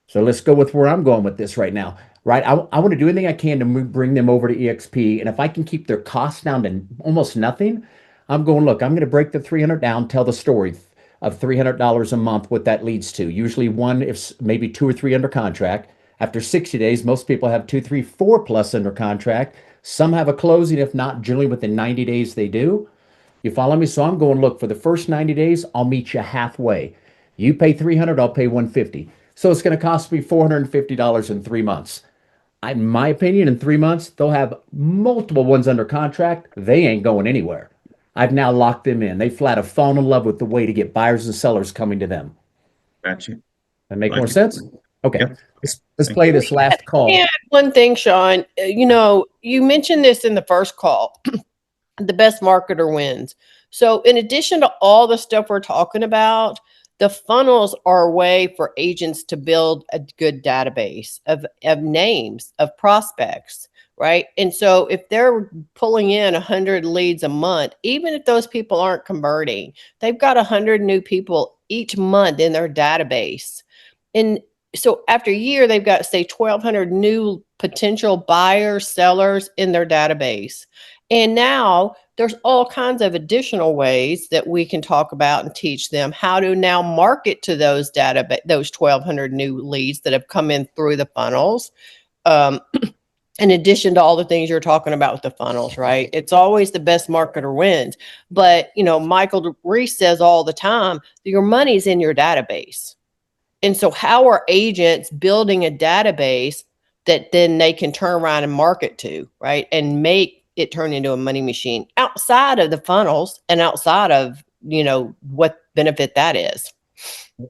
So let's go with where I'm going with this right now. Right, I want to do anything I can to bring them over to EXP, and if I can keep their costs down to almost nothing, I'm going, look, I'm going to break the 300 down, tell the story of $300 a month, what that leads to. Usually one, if maybe 2 or 3 under contract. After 60 days, most people have 2, 3, 4 plus under contract. Some have a closing. If not, generally within 90 days they do. You follow me? So I'm going, look, for the first 90 days, I'll meet you halfway. You pay 300, I'll pay 150. So it's going to cost me $450 in 3 months. In my opinion, in 3 months, they'll have multiple ones under contract. They ain't going anywhere. I've now locked them in. They flat have fallen in love with the way to get buyers and sellers coming to them. Gotcha. That make Like more it. sense? Okay. Yep. Let's play this last call. Yeah, one thing, Sean, you mentioned this in the first call. The best marketer wins. So in addition to all the stuff we're talking about, the funnels are a way for agents to build a good database of names, of prospects, right? And so if they're pulling in 100 leads a month, even if those people aren't converting, they've got 100 new people each month in their database. And so after a year, they've got, say, 1,200 new potential buyers, sellers in their database. And now there's all kinds of additional ways that we can talk about and teach them how to now market to those 1,200 new leads that have come in through the funnels. In addition to all the things you're talking about with the funnels, right? It's always the best marketer wins. But, Michael Reese says all the time, your money's in your database. And so how are agents building a database that then they can turn around and market to, right? And make it turn into a money machine outside of the funnels and outside of, what benefit that is.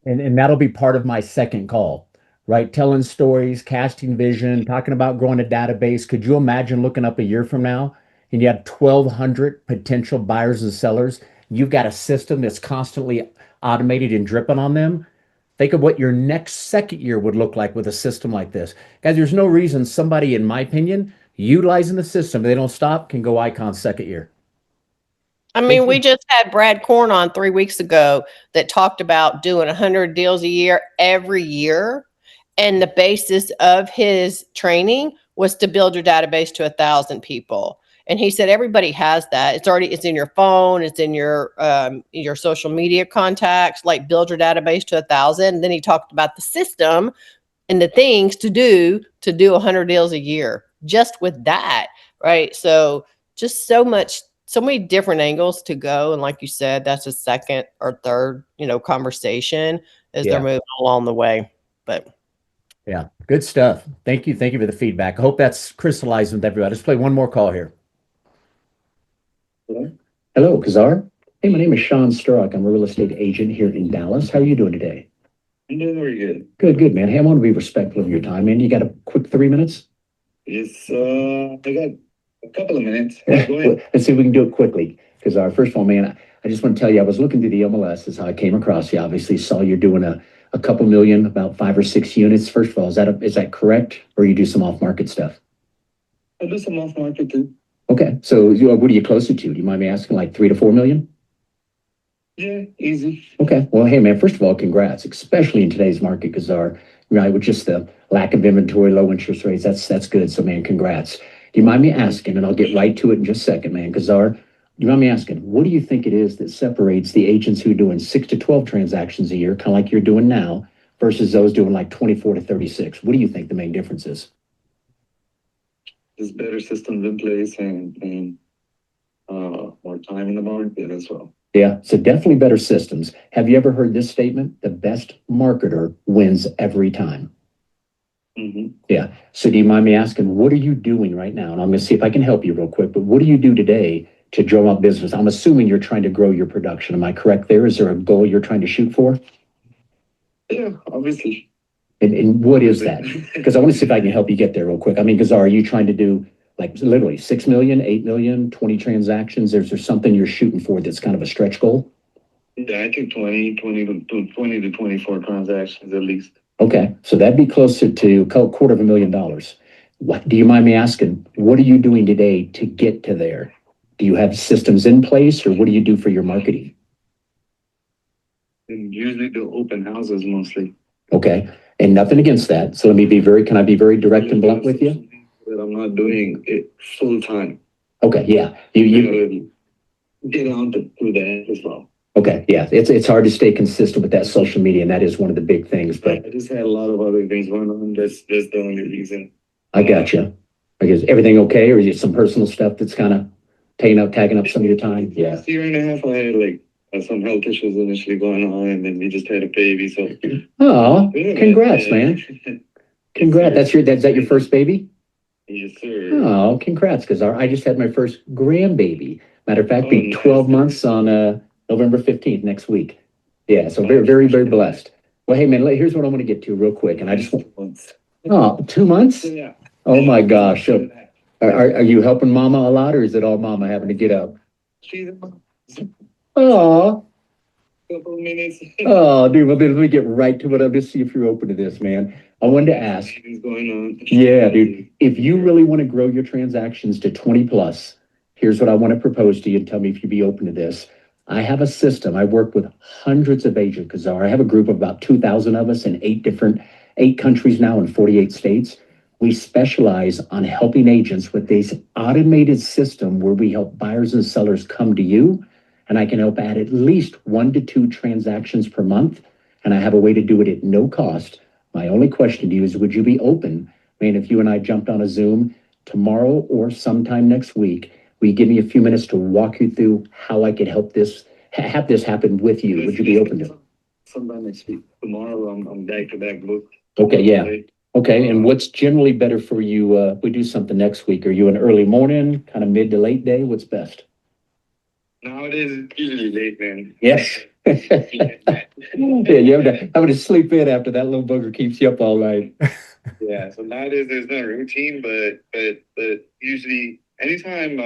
And that'll be part of my second call, right? Telling stories, casting vision, talking about growing a database. Could you imagine looking up a year from now and you have 1,200 potential buyers and sellers? You've got a system that's constantly automated and dripping on them. Think of what your next second year would look like with a system like this. Guys, there's no reason somebody, in my opinion, utilizing the system, they don't stop, can go icon second year. I mean, we just had Brad Korn on 3 weeks ago that talked about doing 100 deals a year every year. And the basis of his training was to build your database to 1,000 people. And he said, everybody has that. It's in your phone. It's in your social media contacts, like build your database to 1,000. And then he talked about the system and the things to do 100 deals a year just with that. Right. So just so many different angles to go. And like you said, that's a second or third, conversation as they're moving along the way. But Yeah, good stuff. Thank you. Thank you for the feedback. I hope that's crystallized with everybody. Let's play one more call here. Hello, Kazar. Hey, my name is Sean Sturrock. I'm a real estate agent here in Dallas. How are you doing today? I'm doing very good. Good, man. Hey, I want to be respectful of your time, man. You got a quick 3 minutes? It's I got a couple of minutes. Yeah, go ahead. Let's see if we can do it quickly. Because first of all, man, I just want to tell you, I was looking through the MLS. Is how I came across you. Obviously, saw you're doing a couple million, about 5 or 6 units. First of all, is that correct, or you do some off market stuff? I do some off market too. Okay, so what are you closer to? Do you mind me asking, like 3 to 4 million? Yeah, easy. Okay, well, hey man, first of all, congrats, especially in today's market, because with just the lack of inventory, low interest rates, that's good. So man, congrats. Do you mind me asking, and I'll get right to it in just a second, man, because do you mind me asking, what do you think it is that separates the agents who are doing 6 to 12 transactions a year, kind of like you're doing now, versus those doing like 24 to 36? What do you think the main difference is? There's better systems in place and more time in the market as well. Yeah, so definitely better systems. Have you ever heard this statement? The best marketer wins every time. Mm-hmm. Yeah. So do you mind me asking, what are you doing right now? And I'm going to see if I can help you real quick, but what do you do today to drum up business? I'm assuming you're trying to grow your production. Am I correct there? Is there a goal you're trying to shoot for? Yeah, obviously. And what is that? Because I want to see if I can help you get there real quick. I mean, because are you trying to do like literally 6 million, 8 million, 20 transactions? Is there something you're shooting for that's kind of a stretch goal? Yeah, I think 20 to 24 transactions at least. Okay, so that'd be closer to $250,000. What do you mind me asking? What are you doing today to get to there? Do you have systems in place, or what do you do for your marketing? And usually do open houses mostly. Okay, and nothing against that. So can I be very direct and blunt with you? But I'm not doing it full time. Okay, yeah. You get on to do that as well. Okay, yeah. It's hard to stay consistent with that social media, and that is one of the big things. But I just had a lot of other things going on. That's the only reason. I gotcha. I guess everything okay, or is it some personal stuff that's kind of tagging up some of your time? Yeah. Last year and a half, I had some health issues initially going on, and then we just had a baby. So, oh, congrats, man! Congrats. Is that your first baby? Yes, sir. Oh, congrats! Because I just had my first grandbaby. Matter of fact, be 12 months on November 15th next week. Yeah, so very, very, very blessed. Well, hey man, here's what I want to get to real quick, and I just want 2 months. Yeah. Oh my gosh! So, are you helping Mama a lot, or is it all Mama having to get up? She's Oh, couple minutes. oh, dude, let me get right to it. I'll just see if you're open to this, man. I wanted to ask. Going on. Yeah, dude. If you really want to grow your transactions to 20 plus, here's what I want to propose to you, and tell me if you'd be open to this. I have a system. I work with hundreds of agents, Kazar. I have a group of about 2,000 of us in 8 countries now in 48 states. We specialize on helping agents with this automated system where we help buyers and sellers come to you, and I can help add at least 1 to 2 transactions per month. And I have a way to do it at no cost. My only question to you is, would you be open? I mean, if you and I jumped on a Zoom tomorrow or sometime next week, will you give me a few minutes to walk you through how I could help have this happen with you? Would you be open to it? Sometime next week. Tomorrow, I'm back to back booked. Okay, yeah. Okay, and what's generally better for you? We do something next week. Are you an early morning, kind of mid to late day? What's best? Nowadays, it's usually late, man. Yes. Yeah, you having to sleep in after that little booger keeps you up all night. Yeah, so nowadays there's no routine, but usually anytime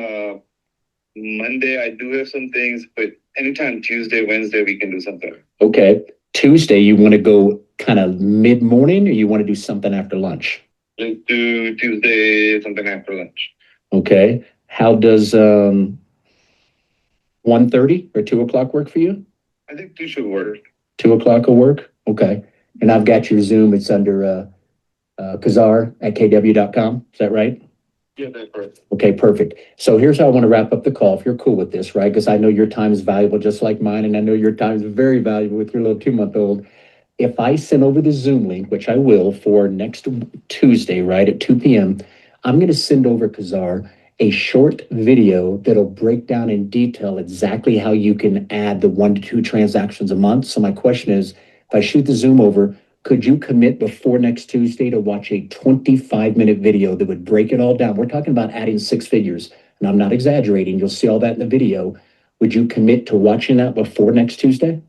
Monday I do have some things, but anytime Tuesday, Wednesday we can do something. Okay, Tuesday you want to go kind of mid morning, or you want to do something after lunch? Let's do Tuesday something after lunch. Okay, how does 1:30 or 2 o'clock work for you? I think 2 should work. 2 o'clock will work. Okay, and I've got your Zoom. It's under Kazar at kw.com. Is that right? Yeah, that's correct. Okay, perfect. So here's how I want to wrap up the call, if you're cool with this, right? Because I know your time is valuable just like mine, and I know your time is very valuable with your little 2-month-old. If I send over the Zoom link, which I will for next Tuesday, right, at 2 p.m., I'm going to send over, Kazar, a short video that'll break down in detail exactly how you can add the 1 to 2 transactions a month. So my question is, if I shoot the Zoom over, could you commit before next Tuesday to watch a 25-minute video that would break it all down? We're talking about adding 6 figures, and I'm not exaggerating. You'll see all that in the video. Would you commit to watching that before next Tuesday?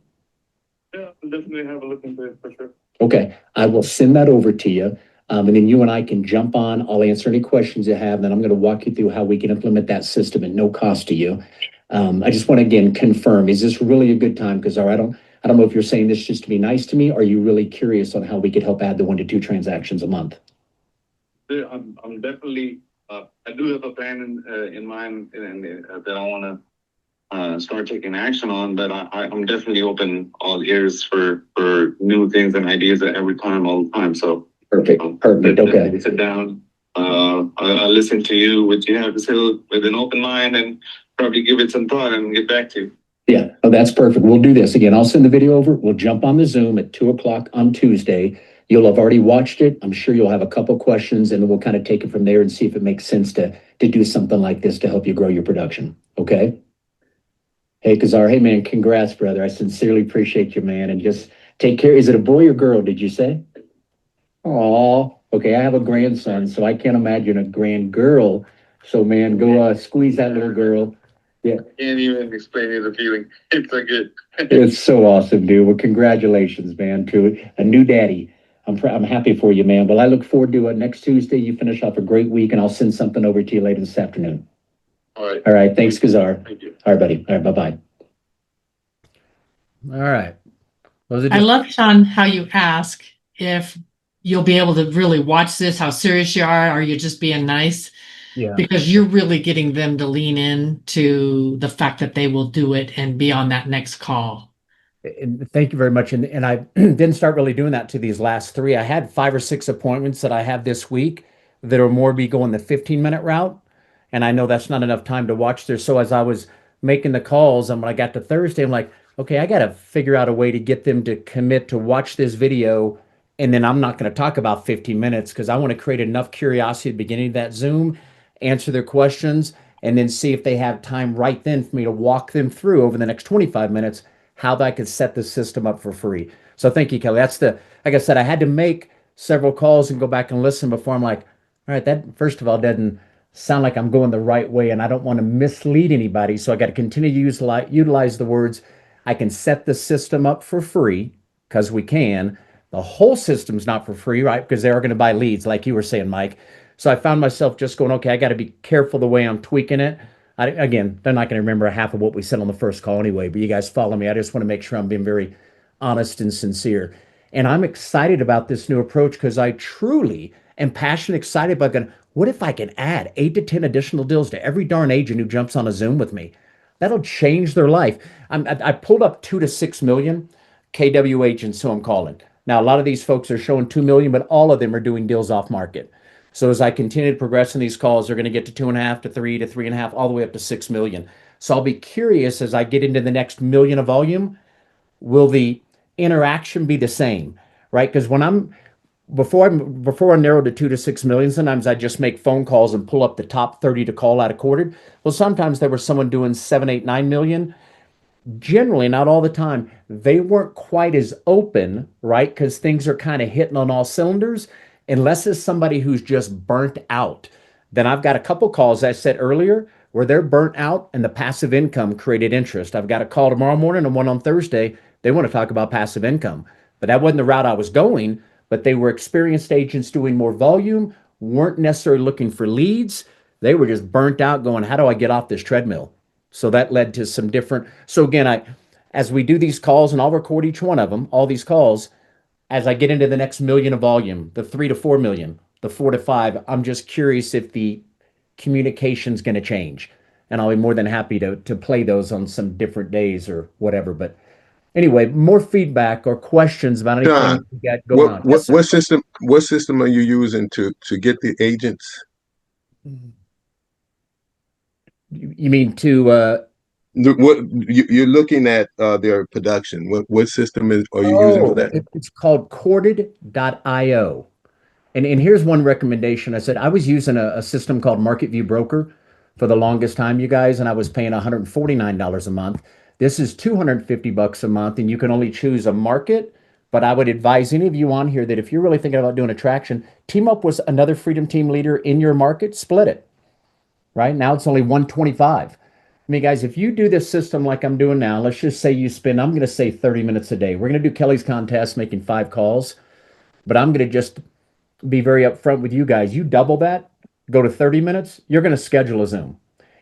Yeah, I'll definitely have a look into it for sure. Okay, I will send that over to you. And then you and I can jump on. I'll answer any questions you have. Then I'm going to walk you through how we can implement that system at no cost to you. I just want to again confirm: is this really a good time? Because I don't know if you're saying this just to be nice to me, or are you really curious on how we could help add the 1 to 2 transactions a month? Yeah, I'm definitely. I do have a plan in mind, and that I want to start taking action on. But I'm definitely open all ears for new things and ideas every time, all the time. So. Perfect. Okay. Sit down. I'll listen to you, what you have to say with an open mind, and probably give it some thought and get back to you. Yeah, oh, that's perfect. We'll do this again. I'll send the video over. We'll jump on the Zoom at 2 o'clock on Tuesday. You'll have already watched it. I'm sure you'll have a couple questions, and then we'll kind of take it from there and see if it makes sense to do something like this to help you grow your production. Okay. Hey, Kazar. Hey, man. Congrats, brother. I sincerely appreciate you, man. And just take care. Is it a boy or girl? Did you say? Oh, okay. I have a grandson, so I can't imagine a grand girl. So, man, go squeeze that little girl. Yeah. Can't even explain the feeling. It's so good. It's so awesome, dude. Well, congratulations, man, to a new daddy. I'm happy for you, man. Well, I look forward to next Tuesday. You finish off a great week, and I'll send something over to you later this afternoon. All right. All right. Thanks, Kazar. Thank you. All right, buddy. All right. Bye-bye. All right. Was it I just- love, Sean, how you ask if you'll be able to really watch this, how serious you are you just being nice? Yeah. Because you're really getting them to lean in to the fact that they will do it and be on that next call. And thank you very much. And I didn't start really doing that to these last 3. I had 5 or 6 appointments that I have this week that are more be going the 15-minute route. And I know that's not enough time to watch this. So as I was making the calls, and when I got to Thursday, I'm like, okay, I got to figure out a way to get them to commit to watch this video. And then I'm not going to talk about 15 minutes because I want to create enough curiosity at the beginning of that Zoom, answer their questions, and then see if they have time right then for me to walk them through over the next 25 minutes how that could set the system up for free. So thank you, Kelly. That's like I said, I had to make several calls and go back and listen before I'm like, all right, that first of all doesn't sound like I'm going the right way, and I don't want to mislead anybody. So I got to continue to utilize the words, I can set the system up for free because we can. The whole system's not for free, right? Because they are going to buy leads, like you were saying, Mike. So I found myself just going, okay, I got to be careful the way I'm tweaking it. Again, they're not going to remember half of what we said on the first call anyway, but you guys follow me. I just want to make sure I'm being very honest and sincere. And I'm excited about this new approach because I truly am passionate, excited about going, what if I can add 8 to 10 additional deals to every darn agent who jumps on a Zoom with me? That'll change their life. I pulled up 2 to 6 million KW agents, who I'm calling. Now, a lot of these folks are showing 2 million, but all of them are doing deals off market. So as I continue to progress in these calls, they're going to get to 2.5 to 3 to 3.5, all the way up to 6 million. So I'll be curious as I get into the next million of volume, will the interaction be the same, right? Because when before I narrowed to 2 to 6 million, sometimes I just make phone calls and pull up the top 30 to call out of quartered. Well, sometimes there was someone doing 7, 8, 9 million. Generally, not all the time, they weren't quite as open, right? Because things are kind of hitting on all cylinders. Unless it's somebody who's just burnt out. Then I've got a couple calls, I said earlier, where they're burnt out and the passive income created interest. I've got a call tomorrow morning and one on Thursday. They want to talk about passive income. But that wasn't the route I was going. But they were experienced agents doing more volume, weren't necessarily looking for leads. They were just burnt out going, how do I get off this treadmill? So that led to some different. So again, as we do these calls, and I'll record each one of them, all these calls, as I get into the next million of volume, the 3 to 4 million, the 4 to 5, I'm just curious if the communication's going to change. And I'll be more than happy to play those on some different days or whatever. But anyway, more feedback or questions about anything John, you got going on. What system are you using to get the agents? You mean to What you're looking at their production? What system are you using for that? It's called corded.io. And here's one recommendation. I said I was using a system called Market View Broker for the longest time, you guys, and I was paying $149 a month. This is $250 a month, and you can only choose a market. But I would advise any of you on here that if you're really thinking about doing attraction, team up with another Freedom Team leader in your market, split it. Right now it's only 125. I mean, guys, if you do this system like I'm doing now, let's just say you spend, I'm going to say 30 minutes a day. We're going to do Kelly's contest, making 5 calls, but I'm going to just be very upfront with you guys. You double that, go to 30 minutes, you're going to schedule a Zoom.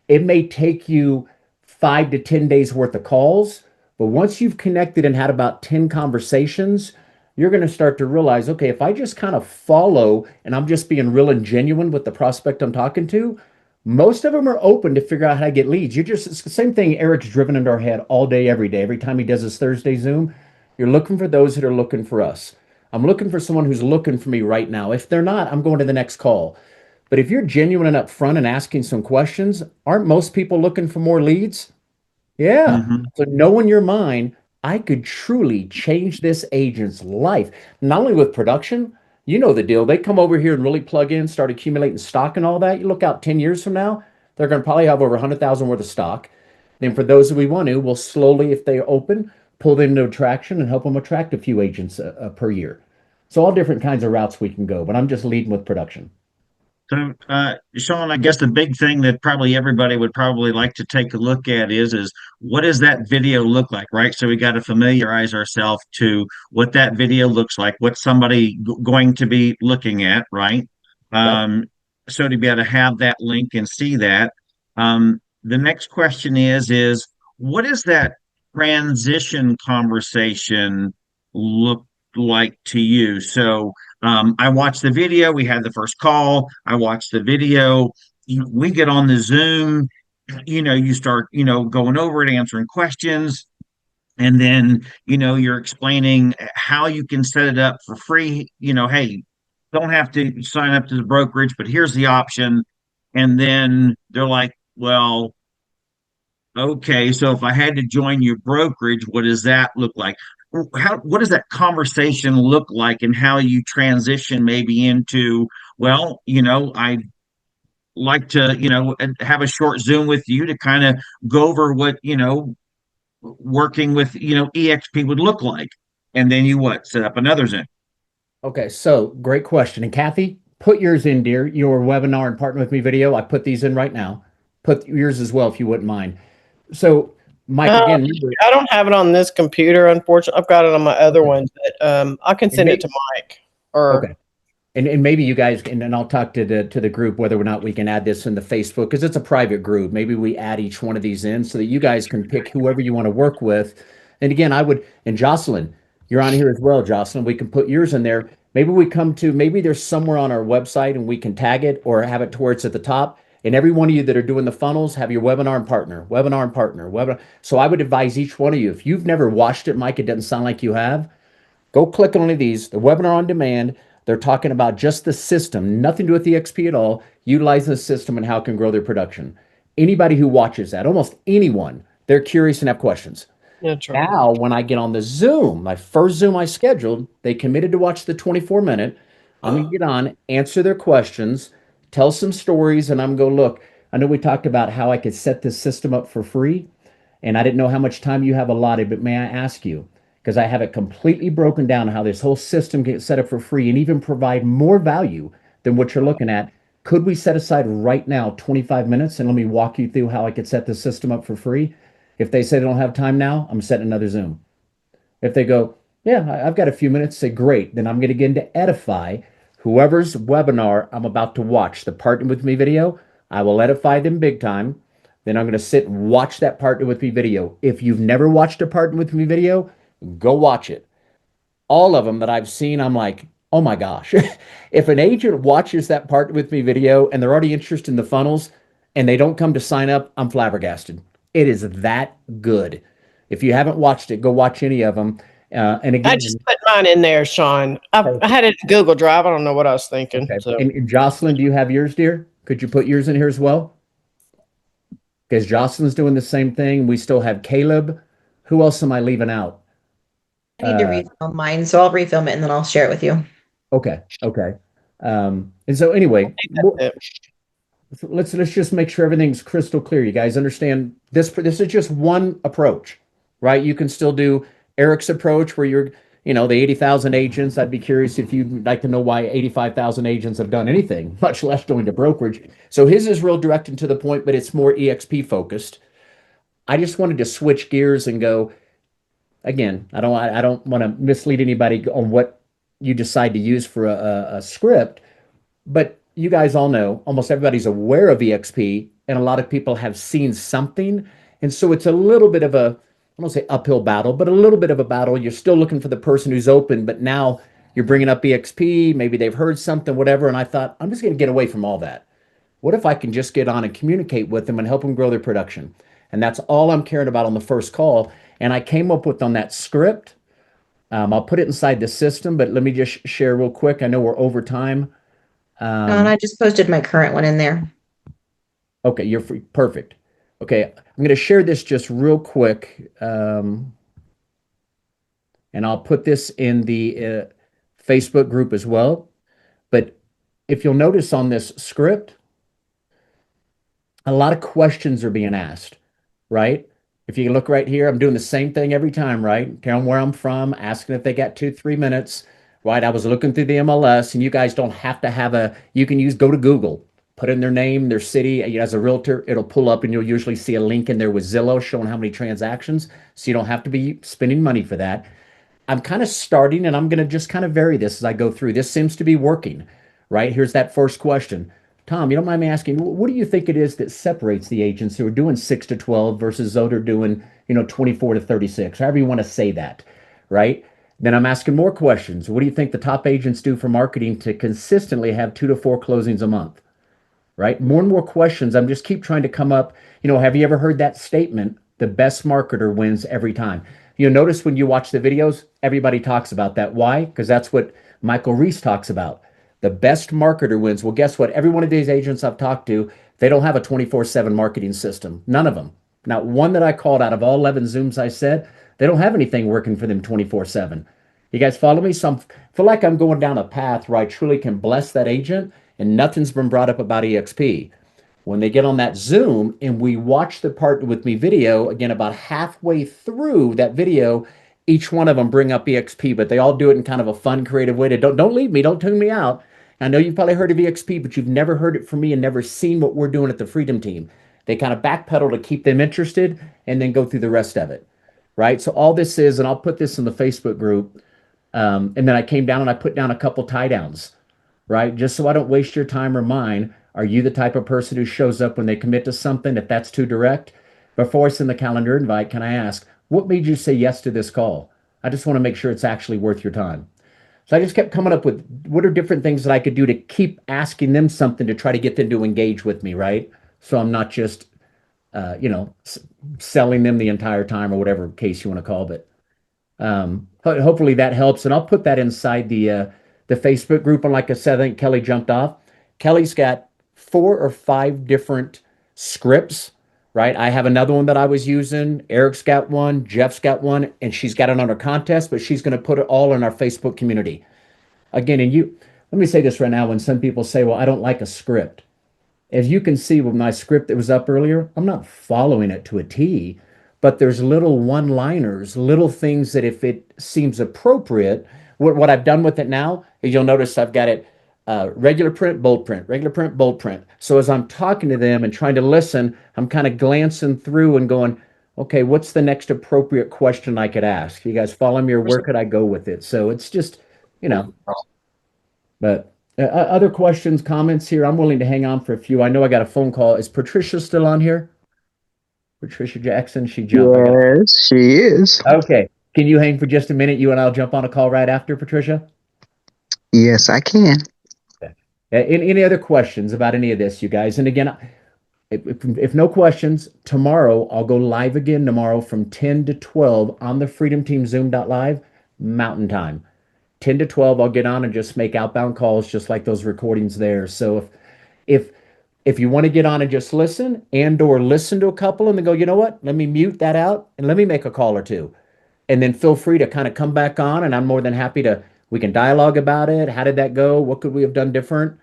It may take you 5 to 10 days worth of calls, but once you've connected and had about 10 conversations, you're going to start to realize, okay, if I just kind of follow and I'm just being real and genuine with the prospect I'm talking to, most of them are open to figure out how to get leads. It's the same thing Eric's driven into our head all day, every day. Every time he does his Thursday Zoom, you're looking for those that are looking for us. I'm looking for someone who's looking for me right now. If they're not, I'm going to the next call. But if you're genuine and upfront and asking some questions, aren't most people looking for more leads? Yeah. Mhm. So know in your mind, I could truly change this agent's life, not only with production. You know the deal. They come over here and really plug in, start accumulating stock and all that. You look out 10 years from now, they're going to probably have over 100,000 worth of stock. Then for those that we want to, we'll slowly, if they open, pull them into attraction and help them attract a few agents per year. So all different kinds of routes we can go, but I'm just leading with production. So, Sean, I guess the big thing that probably everybody would probably like to take a look at is what does that video look like, right? So we got to familiarize ourselves to what that video looks like, what somebody going to be looking at, right? Yep. So to be able to have that link and see that. The next question is what does that transition conversation look like to you? So I watched the video. We had the first call. I watched the video. We get on the Zoom. You start, going over it, answering questions, and then, you're explaining how you can set it up for free. Hey, don't have to sign up to the brokerage, but here's the option. And then they're like, well, okay, so if I had to join your brokerage, what does that look like? What does that conversation look like and how you transition maybe into, well, I like to, have a short Zoom with you to kind of go over what, working with, EXP would look like. And then you set up another Zoom. Okay, so great question. And Kathy, put yours in, dear. Your webinar and partner with me video. I put these in right now. Put yours as well if you wouldn't mind. So, Mike, again, I don't have it on this computer, unfortunately. I've got it on my other one, but I can send it to Mike. Okay. And maybe you guys, and I'll talk to the group whether or not we can add this in the Facebook, because it's a private group. Maybe we add each one of these in so that you guys can pick whoever you want to work with. And again, and Jocelyn, you're on here as well, Jocelyn. We can put yours in there. Maybe there's somewhere on our website and we can tag it or have it towards at the top. And every one of you that are doing the funnels have your webinar and partner. So I would advise each one of you, if you've never watched it, Mike, it doesn't sound like you have, go click on one of these, the webinar on demand. They're talking about just the system, nothing to do with EXP at all, utilizing the system and how it can grow their production. Anybody who watches that, almost anyone, they're curious and have questions. That's right. Now, when I get on the Zoom, my first Zoom I scheduled, they committed to watch the 24-minute. I'm going to get on, answer their questions, tell some stories, and I'm going to go, look, I know we talked about how I could set this system up for free, and I didn't know how much time you have allotted, but may I ask you, because I have it completely broken down how this whole system gets set up for free and even provide more value than what you're looking at. Could we set aside right now 25 minutes and let me walk you through how I could set the system up for free? If they say they don't have time now, I'm setting another Zoom. If they go, yeah, I've got a few minutes, say great, then I'm going to get into edify whoever's webinar I'm about to watch, the Partner With Me video. I will edify them big time. Then I'm going to sit and watch that Partner With Me video. If you've never watched a Partner With Me video, go watch it. All of them that I've seen, I'm like, oh my gosh. If an agent watches that Partner With Me video and they're already interested in the funnels and they don't come to sign up, I'm flabbergasted. It is that good. If you haven't watched it, go watch any of them. And again, I just put mine in there, Sean. I had it in Google Drive. I don't know what I was thinking. Okay. So. And Jocelyn, do you have yours, dear? Could you put yours in here as well? Because Jocelyn's doing the same thing. We still have Caleb. Who else am I leaving out? I need to refilm mine, so I'll refilm it and then I'll share it with you. Okay. Okay. And so anyway, let's just make sure everything's crystal clear. You guys understand this? This is just one approach, right? You can still do Eric's approach where you're, the 80,000 agents. I'd be curious if you'd like to know why 85,000 agents have done anything, much less going to brokerage. So his is real direct and to the point, but it's more EXP focused. I just wanted to switch gears and go again. I don't want to mislead anybody on what you decide to use for a script, but you guys all know almost everybody's aware of EXP, and a lot of people have seen something. And so it's a little bit of I don't say uphill battle, but a little bit of a battle. You're still looking for the person who's open, but now you're bringing up EXP. Maybe they've heard something, whatever. And I thought, I'm just going to get away from all that. What if I can just get on and communicate with them and help them grow their production? And that's all I'm caring about on the first call. And I came up with on that script. I'll put it inside the system, but let me just share real quick. I know we're over time. And I just posted my current one in there. Okay, you're free. Perfect. Okay, I'm going to share this just real quick. And I'll put this in the Facebook group as well. But if you'll notice on this script, a lot of questions are being asked, right? If you look right here, I'm doing the same thing every time, right? Telling where I'm from, asking if they got 2-3 minutes, right? I was looking through the MLS, and you guys don't have to have you can go to Google, put in their name, their city. As a realtor, it'll pull up and you'll usually see a link in there with Zillow showing how many transactions. So you don't have to be spending money for that. I'm kind of starting, and I'm going to just kind of vary this as I go through. This seems to be working, right? Here's that first question. Tom, you don't mind me asking, what do you think it is that separates the agents who are doing 6 to 12 versus those who are doing, 24 to 36, however you want to say that, right? Then I'm asking more questions. What do you think the top agents do for marketing to consistently have 2 to 4 closings a month, right? More and more questions. I'm just keep trying to come up. Have you ever heard that statement? The best marketer wins every time. You'll notice when you watch the videos, everybody talks about that. Why? Because that's what Michael Reese talks about. The best marketer wins. Well, guess what? Every one of these agents I've talked to, they don't have a 24/7 marketing system. None of them. Not one that I called out of all 11 Zooms I said, they don't have anything working for them 24/7. You guys follow me? So I feel like I'm going down a path where I truly can bless that agent, and nothing's been brought up about EXP. When they get on that Zoom and we watch the Partner With Me video, again, about halfway through that video, each one of them bring up EXP, but they all do it in kind of a fun, creative way to don't leave me, don't tune me out. I know you've probably heard of EXP, but you've never heard it from me and never seen what we're doing at the Freedom Team. They kind of backpedal to keep them interested and then go through the rest of it, right? So all this is, and I'll put this in the Facebook group, and then I came down and I put down a couple tie downs, right? Just so I don't waste your time or mine. Are you the type of person who shows up when they commit to something, if that's too direct? Before I send the calendar invite, can I ask, what made you say yes to this call? I just want to make sure it's actually worth your time. So I just kept coming up with what are different things that I could do to keep asking them something to try to get them to engage with me, right? So I'm not just, selling them the entire time or whatever case you want to call it. Hopefully that helps. And I'll put that inside the Facebook group. And like I said, I think Kelly jumped off. Kelly's got 4 or 5 different scripts, right? I have another one that I was using. Eric's got one, Jeff's got one, and she's got it on her contest, but she's going to put it all in our Facebook community. Again, let me say this right now, when some people say, well, I don't like a script. As you can see with my script that was up earlier, I'm not following it to a T, but there's little one-liners, little things that if it seems appropriate, what I've done with it now is you'll notice I've got it regular print, bold print, regular print, bold print. So as I'm talking to them and trying to listen, I'm kind of glancing through and going, okay, what's the next appropriate question I could ask? You guys follow me, or where could I go with it? So it's just, but other questions, comments here? I'm willing to hang on for a few. I know I got a phone call. Is Patricia still on here? Patricia Jackson, she jumped. Yes, she is. Okay. Can you hang for just a minute? You and I'll jump on a call right after, Patricia? Yes, I can. Any other questions about any of this, you guys? And again, if no questions, tomorrow I'll go live again tomorrow from 10 to 12 on the Freedom Team Zoom.live Mountain Time. 10 to 12, I'll get on and just make outbound calls just like those recordings there. So if If you want to get on and just listen and or listen to a couple and then go, you know what? Let me mute that out and let me make a call or two. And then feel free to kind of come back on and I'm more than happy to, we can dialogue about it. How did that go? What could we have done different?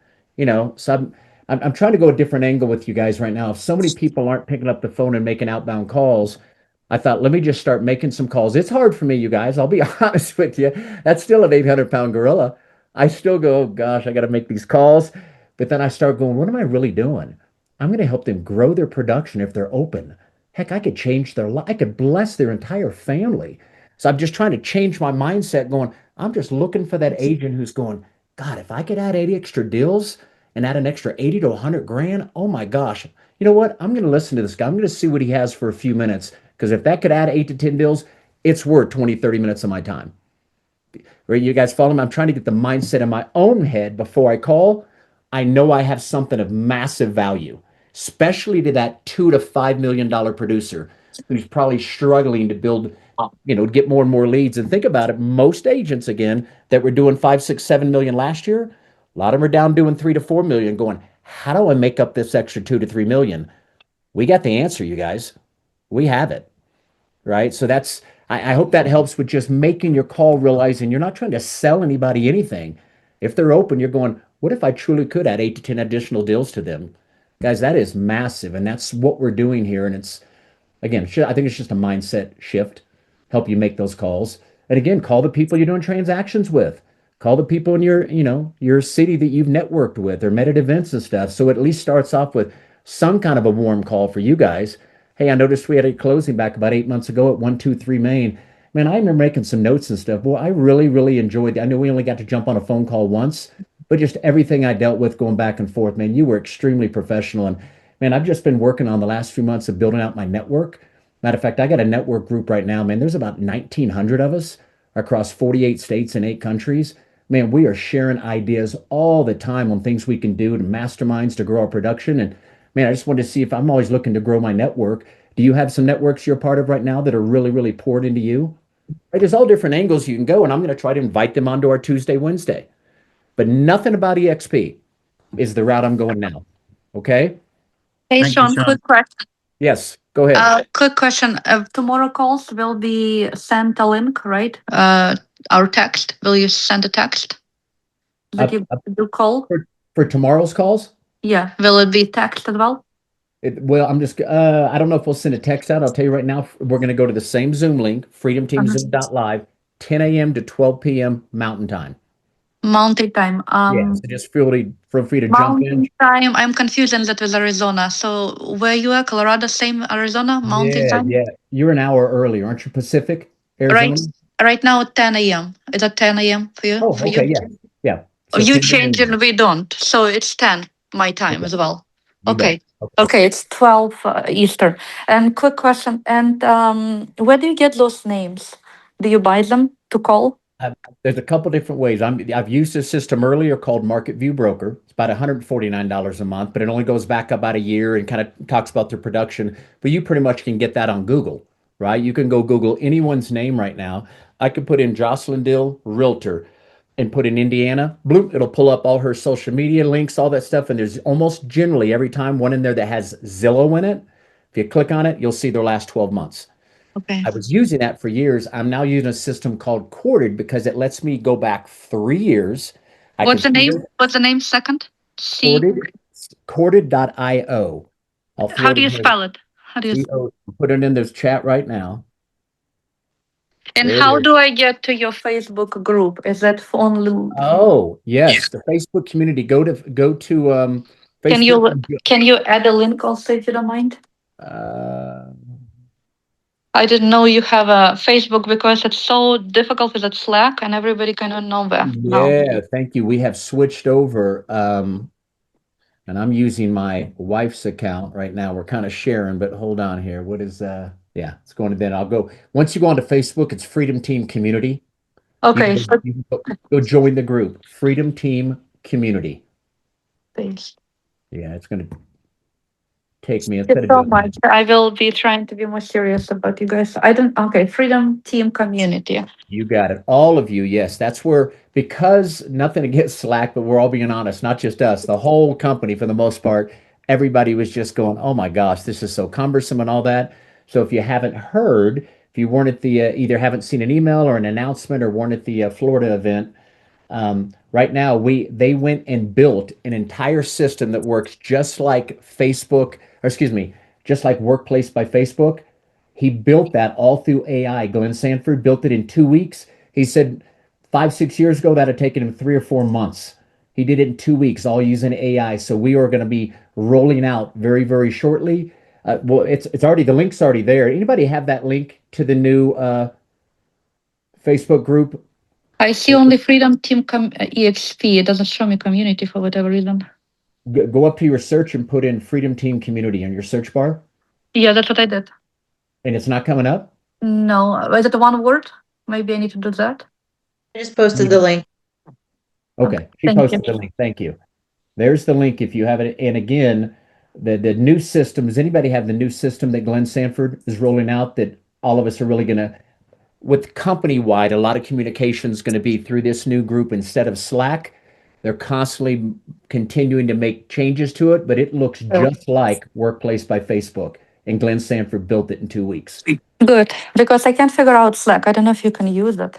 So I'm trying to go a different angle with you guys right now. If so many people aren't picking up the phone and making outbound calls, I thought, let me just start making some calls. It's hard for me, you guys. I'll be honest with you. That's still an 800-pound gorilla. I still go, oh gosh, I got to make these calls. But then I start going, what am I really doing? I'm going to help them grow their production if they're open. Heck, I could change their life. I could bless their entire family. So I'm just trying to change my mindset going, I'm just looking for that agent who's going, God, if I could add 80 extra deals and add an extra 80 to 100 grand, oh my gosh. You know what? I'm going to listen to this guy. I'm going to see what he has for a few minutes. Because if that could add 8 to 10 deals, it's worth 20, 30 minutes of my time. Right? You guys follow me? I'm trying to get the mindset in my own head before I call. I know I have something of massive value, especially to that $2 to $5 million producer who's probably struggling to build, get more and more leads. And think about it, most agents again that were doing 5, 6, 7 million last year, a lot of them are down doing 3 to 4 million, going, how do I make up this extra 2 to 3 million? We got the answer, you guys. We have it. Right. So I hope that helps with just making your call, realizing you're not trying to sell anybody anything. If they're open, you're going, what if I truly could add 8 to 10 additional deals to them? Guys, that is massive. And that's what we're doing here. And it's, again, I think it's just a mindset shift, help you make those calls. And again, call the people you're doing transactions with. Call the people in your city that you've networked with or met at events and stuff. So it at least starts off with some kind of a warm call for you guys. Hey, I noticed we had a closing back about 8 months ago at 123 Main. Man, I remember making some notes and stuff. Well, I really, really enjoyed it. I know we only got to jump on a phone call once, but just everything I dealt with going back and forth, man, you were extremely professional. And man, I've just been working on the last few months of building out my network. Matter of fact, I got a network group right now, man. There's about 1,900 of us across 48 states and 8 countries. Man, we are sharing ideas all the time on things we can do to masterminds to grow our production. And man, I just wanted to see if I'm always looking to grow my network. Do you have some networks you're part of right now that are really, really poured into you? Right, there's all different angles you can go, and I'm going to try to invite them onto our Tuesday, Wednesday. But nothing about EXP is the route I'm going now. Okay? Hey, Thank you, Sean, Sean. quick question. Yes, go ahead. Quick question. Tomorrow calls will be sent a link, right? Our text. Will you send a text that you do call? For tomorrow's calls? Yeah. Will it be text as well? Well, I don't know if we'll send a text out. I'll tell you right now, we're going to go to the same Zoom link, freedomteamzoom.live, 10 a.m. to 12 p.m. Mountain Time. Mountain time. Yeah, so just feel free to jump in. Mountain time. I'm confusing that with Arizona. So where you are, Colorado, same Arizona, mountain time? Yeah. You're an hour early, aren't you, Pacific, Arizona? Right now at 10 a.m. Is it 10 a.m. for you? Oh, for okay, you? yeah. So you change and we don't. So it's 10 my time as well. Okay. Okay, it's 12 Eastern. And quick question. And where do you get those names? Do you buy them to call? There's a couple different ways. I've used a system earlier called Market View Broker. It's about $149 a month, but it only goes back about a year and kind of talks about their production. But you pretty much can get that on Google, right? You can go Google anyone's name right now. I could put in Jocelyn Dill, Realtor, and put in Indiana. Bloop, it'll pull up all her social media links, all that stuff. And there's almost generally every time one in there that has Zillow in it. If you click on it, you'll see their last 12 months. Okay. I was using that for years. I'm now using a system called Corded because it lets me go back 3 years. What's the name? What's the name second? Corded.io. How do you spell it? How do you put it in this chat right now. And how do I get to your Facebook group? Is that only? Oh, yes, the Facebook community. Go to Facebook. Can you add a link also if you don't mind? I didn't know you have a Facebook because it's so difficult with that Slack and everybody kind of know that. Yeah, thank you. We have switched over, and I'm using my wife's account right now. We're kind of sharing, but hold on here. What is yeah, it's going to then. I'll go once you go onto Facebook, it's Freedom Team Community. Okay. You can go join the group, Freedom Team Community. Thanks. Yeah, it's going to take me. Thank you so much. I will be trying to be more serious about you guys. Okay, Freedom Team Community. You got it. All of you. Yes, that's where, because nothing against Slack, but we're all being honest, not just us, the whole company for the most part. everybody was just going, oh my gosh, this is so cumbersome and all that. So if you haven't heard, if you weren't at the either haven't seen an email or an announcement or weren't at the Florida event, right now they went and built an entire system that works just like Facebook, or excuse me, just like Workplace by Facebook. He built that all through AI. Glenn Sanford built it in 2 weeks. He said 5, 6 years ago that had taken him 3 or 4 months. He did it in 2 weeks, all using AI. So we are going to be rolling out very, very shortly. Well, it's already, the link's already there. Anybody have that link to the new Facebook group? I see only Freedom Team EXP. It doesn't show me community for whatever reason. Go up to your search and put in Freedom Team Community on your search bar. Yeah, that's what I did. And it's not coming up? No, is it one word? Maybe I need to do that. I just posted the link. Okay, she Thank posted you. the link. Thank you. There's the link if you have it. And again, the new system, does anybody have the new system that Glenn Sanford is rolling out that all of us are really going to, with company-wide, a lot of communication is going to be through this new group instead of Slack. They're constantly continuing to make changes to it, but it looks just like Workplace by Facebook. And Glenn Sanford built it in 2 weeks. Good, because I can't figure out Slack. I don't know if you can use it.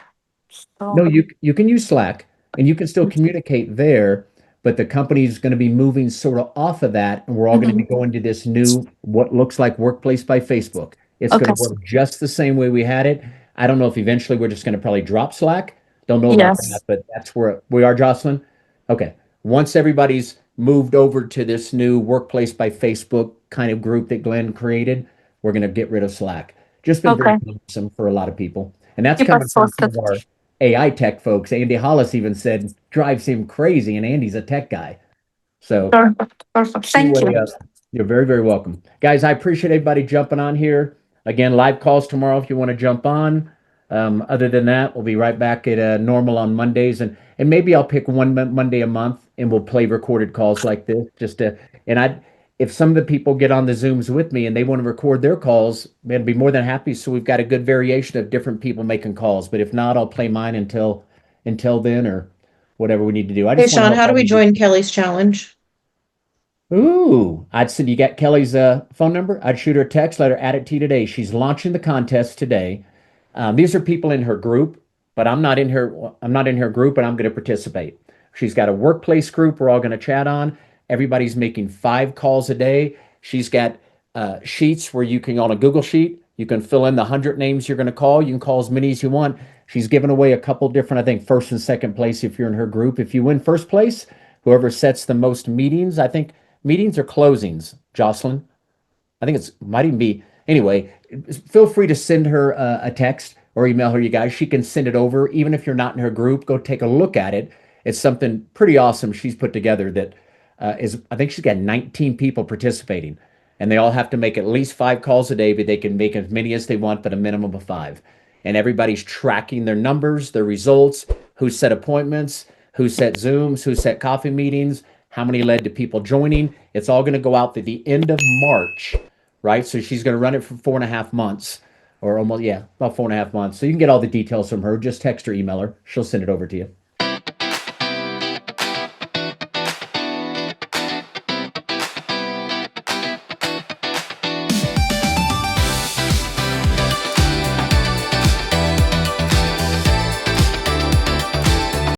So, No, you can use Slack and you can still communicate there, but the company's going to be moving sort of off of that, and we're all going to be going to this new what looks like Workplace by Facebook. It's going to work just the same way we had it. I don't know if eventually we're just going to probably drop Slack. Don't know about Yes. that, but that's where we are, Jocelyn. Okay. Once everybody's moved over to this new Workplace by Facebook kind of group that Glenn created, we're going to get rid of Slack. Just been very cumbersome for a lot of people. And that's Keep coming us from some posted. of our AI tech folks. Andy Hollis even said drives him crazy, and Andy's a tech guy. So Perfect. Thank anyway, you. you're very, very welcome. Guys, I appreciate everybody jumping on here. Again, live calls tomorrow if you want to jump on. Other than that, we'll be right back at normal on Mondays, and maybe I'll pick one Monday a month, and we'll play recorded calls like this. If some of the people get on the Zooms with me and they want to record their calls, I'd be more than happy. So we've got a good variation of different people making calls. But if not, I'll play mine until then, or whatever we need to do. I Hey, just want to Sean, help how do all we of you. join Kelly's challenge? Ooh, I'd say you got Kelly's phone number. I'd shoot her a text, let her add it to you today. She's launching the contest today. These are people in her group, but I'm not in her group, and I'm going to participate. She's got a workplace group we're all going to chat on. Everybody's making 5 calls a day. She's got sheets where you can, on a Google sheet, you can fill in the 100 names you're going to call. You can call as many as you want. She's giving away a couple different, I think, first and second place if you're in her group. If you win first place, whoever sets the most meetings, I think meetings or closings, Jocelyn. I think it's might even be anyway. Feel free to send her a text or email her, you guys. She can send it over, even if you're not in her group. Go take a look at it. It's something pretty awesome she's put together that is. I think she's got 19 people participating, and they all have to make at least 5 calls a day, but they can make as many as they want, but a minimum of 5. And everybody's tracking their numbers, their results, who set appointments, who set Zooms, who set coffee meetings, how many led to people joining. It's all going to go out to the end of March, right? So she's going to run it for 4.5 months, or almost, yeah, about 4.5 months. So you can get all the details from her. Just text or email her. She'll send it over to you.